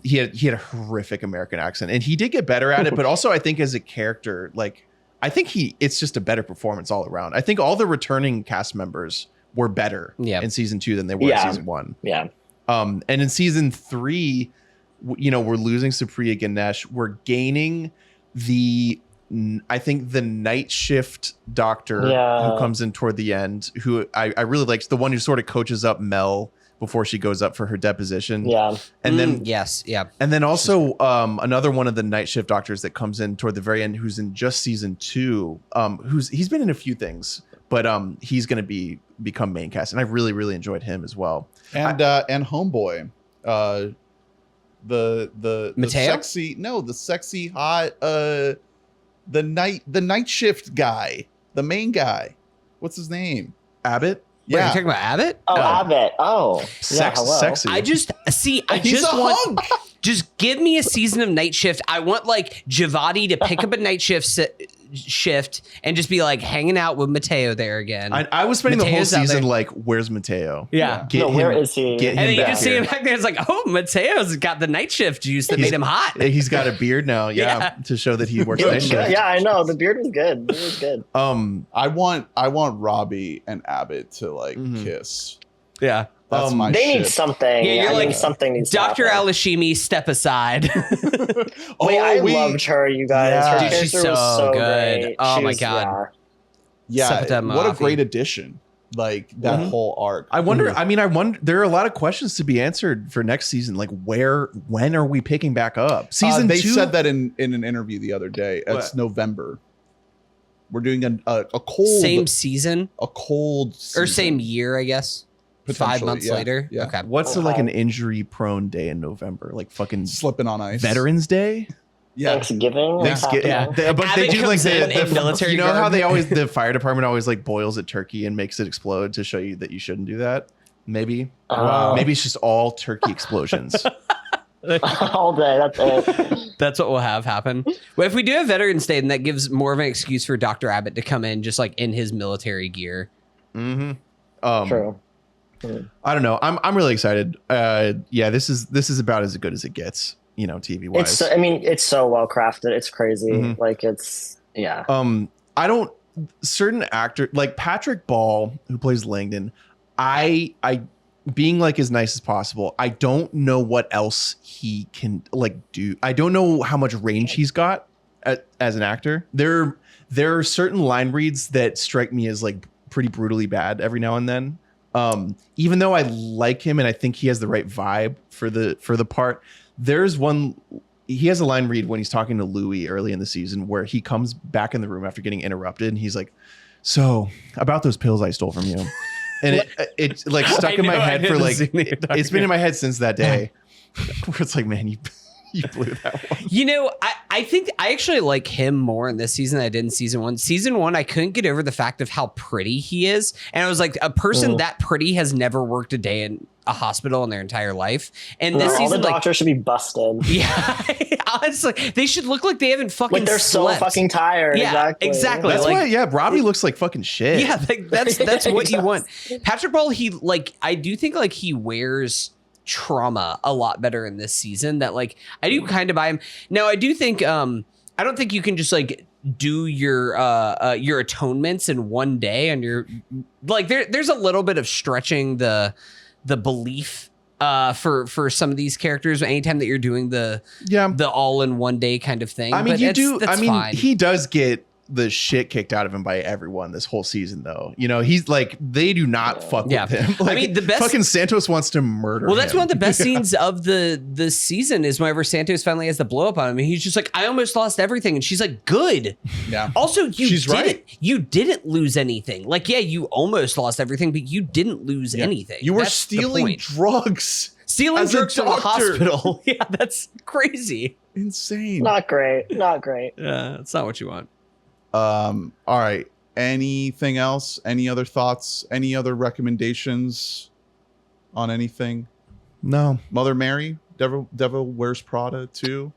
He had a horrific American accent, and he did get better at it, but also I think as a character, like. I think it's just a better performance all around. I think all the returning cast members were better in season 2 than they were in season 1. Yeah. And in season 3, you know, we're losing Supriya Ganesh. We're gaining I think the night shift doctor who comes in toward the end, who I really liked, the one who sort of coaches up Mel before she goes up for her deposition. Yeah. And then And then also another one of the night shift doctors that comes in toward the very end, who's in just season 2, he's been in a few things, but he's going to become main cast, and I really, really enjoyed him as well. And Homeboy, the Mateo? sexy hot the night shift guy, the main guy. What's his name? Abbott. Wait, you're talking about Abbott? Oh, Abbott. Oh, hello. Sexy. I just want just give me a season of Night Shift. I want like Javadi to pick up a night shift and just be like hanging out with Mateo there again. I was spending Mateo's the whole out season there. like, where's Mateo? Yeah. Where is he? Get And him then you back just see here. him back there. It's like, oh, Mateo's got the night shift juice that made him hot. He's got a beard now, Yeah. to show that he works He night looks good. shift. Yeah, I know. The beard was good. It was good. I want Robbie and Abbott to like kiss. Yeah. That's my They shit. need something. Yeah, you're like, something needs Dr. to happen. Alashimi, step aside. Wait, I loved her, you guys. Yeah. Her Dude, character she's was so so good. great. Oh She my was- God. Yeah, Septima what a Afi. great addition. Like that whole arc. I wonder. I wonder. There are a lot of questions to be answered for next season. Like, when are we picking back up? Season they 2. said that in an interview the other day. It's What? November. We're doing a cold Same season a cold or season, same year, I guess. 5 potentially, months yeah, later. Yeah. Okay. What's like an injury-prone day in November? Like fucking Slipping on ice. Veterans Day. Yeah. Thanksgiving. Thanksgiving. Yeah. But they Abbott do like comes in in the military You know garb. how they always the fire department always like boils a turkey and makes it explode to show you that you shouldn't do that. Maybe. Maybe it's just all turkey explosions. All day. That's it. That's what will have happen. Well, if we do have Veterans Day, then that gives more of an excuse for Dr. Abbott to come in just like in his military gear. Mm-hmm. True. I don't know. I'm really excited. Yeah, this is about as good as it gets, you know, TV wise. It's so well crafted. It's crazy. Mhm. Like it's yeah. I don't certain actor like Patrick Ball, who plays Langdon, I being like as nice as possible. I don't know what else he can like do. I don't know how much range he's got as an actor. There are certain line reads that strike me as like pretty brutally bad every now and then. Even though I like him and I think he has the right vibe for the part, there's one. He has a line read when he's talking to Louis early in the season where he comes back in the room after getting interrupted and he's like, "So about those pills I stole from you," and it like stuck in my head for like it's been in my head since that day. Where it's like, man, you blew that one. You know, I think I actually like him more in this season than I did in season 1. Season 1, I couldn't get over the fact of how pretty he is. And I was like, a person that pretty has never worked a day in a hospital in their entire life. And this all season, the like, doctors should be busted. yeah, honestly, they should look like they haven't fucking Like they're slept. so fucking tired. Yeah, exactly. That's like- why, yeah, Robbie looks like fucking shit. Yeah, like, that's what you want. Patrick Ball, I do think like he wears trauma a lot better in this season. That like I do kind of buy him. Now I do think I don't think you can just like do your atonements in one day and you're like there's a little bit of stretching the belief for some of these characters anytime that you're doing the all in one day kind of thing. I mean, But that's fine. he does get the shit kicked out of him by everyone this whole season, though. You know, he's like, they do not fuck with him. Like, I mean, the best fucking Santos wants to murder Well, that's him. one of the best scenes of the season is whenever Santos finally has the blow up on him. And he's just like, I almost lost everything. And she's like, good. Yeah. Also, She's right. You didn't lose anything. Like, yeah, you almost lost everything, but you didn't lose anything. You were That's the stealing point. drugs. Stealing as a drugs from the doctor. hospital. Yeah, that's crazy. Insane. Not great. Not great. Yeah, that's not what you want. All right. Anything else? Any other thoughts? Any other recommendations on anything? No. Mother Mary, Devil Wears Prada 2.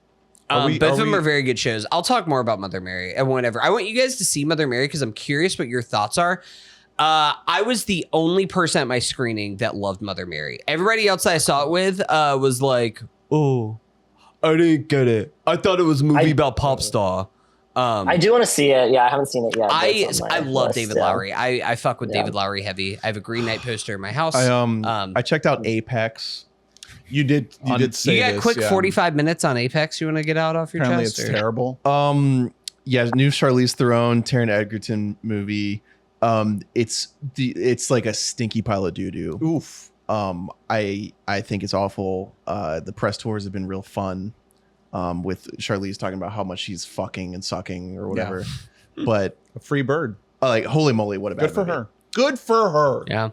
Both of them are very good shows. I'll talk more about Mother Mary and whenever. I want you guys to see Mother Mary because I'm curious what your thoughts are. I was the only person at my screening that loved Mother Mary. Everybody else I saw it with was like, oh, I didn't get it. I thought it was a movie about pop star. I do want to see it. Yeah, I haven't seen it yet. I love David Lowery. I fuck with David Lowery heavy. I have a Green Knight poster in my house. I checked out Apex. You did say you got this, quick yeah. 45 minutes on Apex you want to get out off your Apparently chest? it's or- terrible. Yeah, new Charlize Theron, Taron Egerton movie. It's like a stinky pile of doo-doo. Oof. I think it's awful. The press tours have been real fun. With Charlize talking about how much she's fucking and sucking or whatever. But A free bird. like, holy moly, what a bad Good for movie. her. Good for her. Yeah.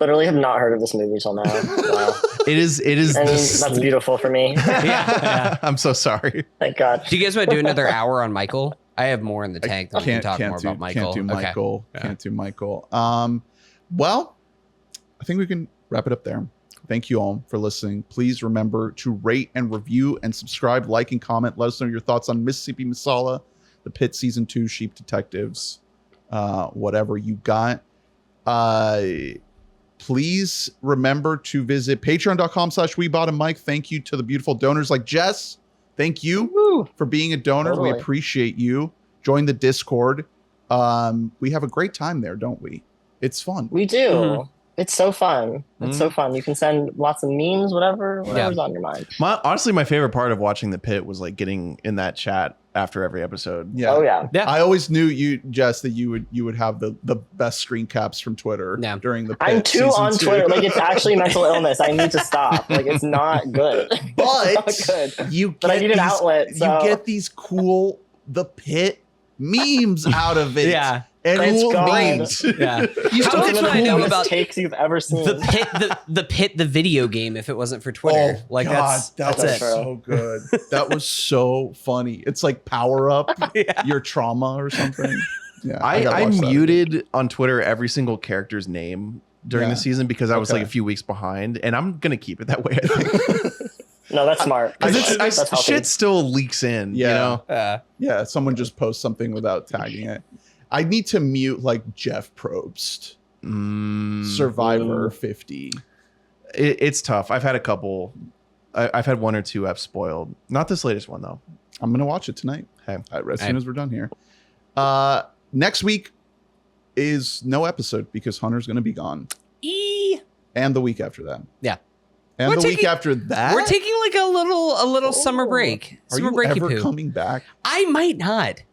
literally have not heard of this movie till now. Wow. It is. And that's beautiful for me. Yeah. I'm so sorry. Thank God. Do you guys want to do another hour on Michael? I have more in the tank than we can talk more about Michael. Can't do Michael. Okay. Can't do Michael. Well, I think we can wrap it up there. Thank you all for listening. Please remember to rate and review and subscribe, like and comment. Let us know your thoughts on Mississippi Masala, The Pit Season 2, Sheep Detectives, whatever you got. Please remember to visit patreon.com/WeBoughtAMic. Thank you to the beautiful donors like Jess. Thank you for being a donor. Totally. We appreciate you. Join the Discord. We have a great time there, don't we? It's fun. We do. Mm-hmm. It's so fun. It's so fun. You can send lots of memes, whatever's on your mind. Honestly, my favorite part of watching The Pit was like getting in that chat after every episode. Yeah. Oh yeah. I always knew you, Jess, that you would have the best screen caps from Twitter during the Pit. I'm too on season 2. Twitter. Like, it's actually mental illness. I need to stop. Like, it's not good. But it's not good. but I need an outlet. So. You get these cool The Pit memes out of it. Yeah. And it's cool gone. memes. Yeah. You How much would I know about takes you've ever seen? the Pit, the video game, if it wasn't for Twitter? Oh, like God, that's was it. so good. That was so funny. It's like power up your trauma or something. Yeah, I muted on Twitter every single character's name during the season because I was like a few weeks behind, and I'm gonna keep it that way. I think. No, that's smart. Because shit still leaks in. Yeah. You know? Yeah. Someone just posts something without tagging it. I need to mute like Jeff Probst, Survivor 50. It's tough. I've had a couple. I've had one or two F spoiled. Not this latest one though. I'm gonna watch it tonight. Hey, as soon as we're done here. Next week is no episode because Hunter's gonna be gone. And the week after that. Yeah. And the week after that. We're taking like a little summer break. Are you ever coming back? I might not.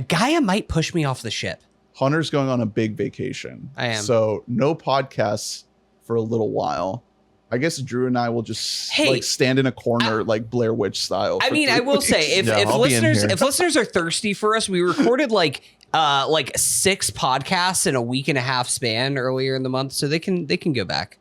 Gaia might push me off the ship. Hunter's going on a big vacation. I am. So no podcasts for a little while. I guess Drew and I will just like stand in a corner like Blair Witch style. I mean, I will say if listeners are thirsty for us, we recorded like 6 podcasts in a week and a half span earlier in the month, so they can go back.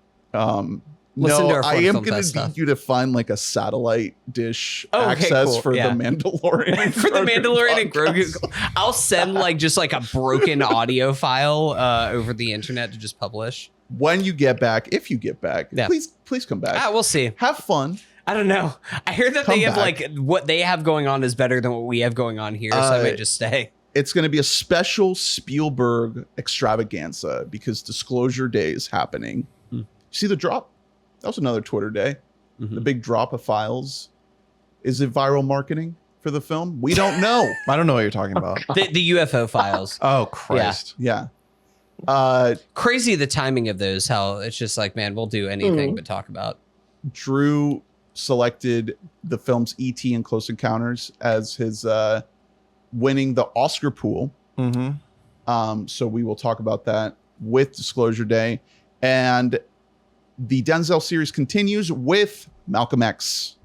Listen to our I am going to need you to find like a satellite dish access for the Mandalorian. For the Mandalorian and Grogu. I'll send like just like a broken audio file over the internet to just publish. When you get back, if you get back, please come back. We'll see. Have fun. I don't know. I hear that they have like what they have going on is better than what we have going on here, so I might just stay. It's going to be a special Spielberg extravaganza because Disclosure Day is happening. You see the drop? That was another Twitter day. The big drop of files. Is it viral marketing for the film? We don't know. I don't know what you're talking about. The UFO files. Oh, Christ. Yeah. Crazy the timing of those, how it's just like, man, we'll do anything but talk about. Drew selected the films E.T. and Close Encounters as his winning the Oscar pool. So we will talk about that with Disclosure Day. And the Denzel series continues with Malcolm X.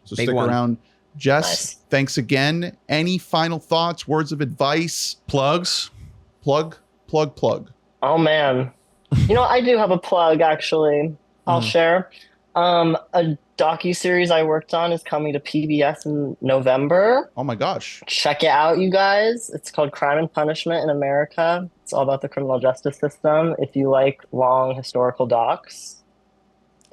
So stick around. Jess, thanks again. Any final thoughts, words of advice? Plugs? Plug. Oh, man. You know, I do have a plug, actually. I'll share. A docuseries I worked on is coming to PBS in November. Oh, my gosh. Check it out, you guys. It's called Crime and Punishment in America. It's all about the criminal justice system. If you like long historical docs,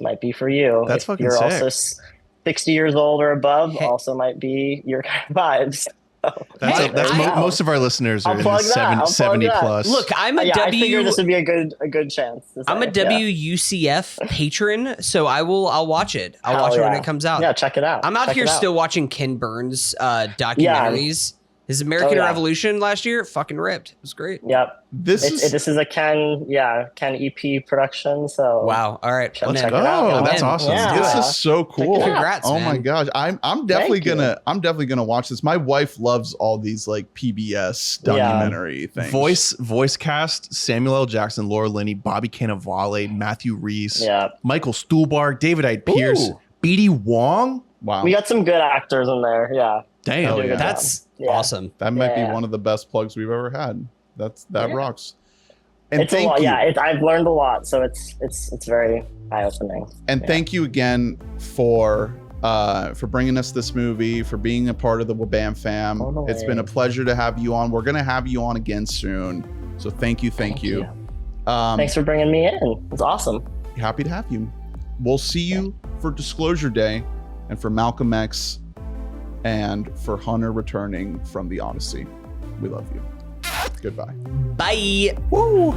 might be for you. That's if fucking you're sick. Also 60 years old or above, also might be your kind of vibes. Most of our listeners are in the 70 plus. Look, I'm a I figured this would be a good chance. I'm a WUCF patron, so I'll watch it. I'll watch it when it comes out. Yeah, check it out. I'm out here still watting Ken Burns documentaries. His American Revolution last year fucking ripped. It was great. Yep. This is a Ken EP production. So wow. All right. Let's go. That's awesome. Yeah. This is so cool. Congrats, man. My gosh. I'm definitely gonna watch this. My wife loves all these like PBS documentary things. Voice cast: Samuel L. Jackson, Laura Linney, Bobby Cannavale, Matthew Rhys, Michael Stuhlbarg, David Hyde Pierce, B.D. Wong. Wow. We got some good actors in there. Yeah. Damn. That's awesome. That might be one of the best plugs we've ever had. That rocks. And it's a thank lot. you. Yeah, I've learned a lot, so it's very eye-opening. And thank you again for bringing us this movie, for being a part of the Wabam fam. Totally. It's been a pleasure to have you on. We're gonna have you on again soon. So thank you. Thanks for bringing me in. It's awesome. Happy to have you. We'll see you for Disclosure Day, and for Malcolm X, and for Hunter returning from the Odyssey. We love you. Goodbye. Bye. Woo!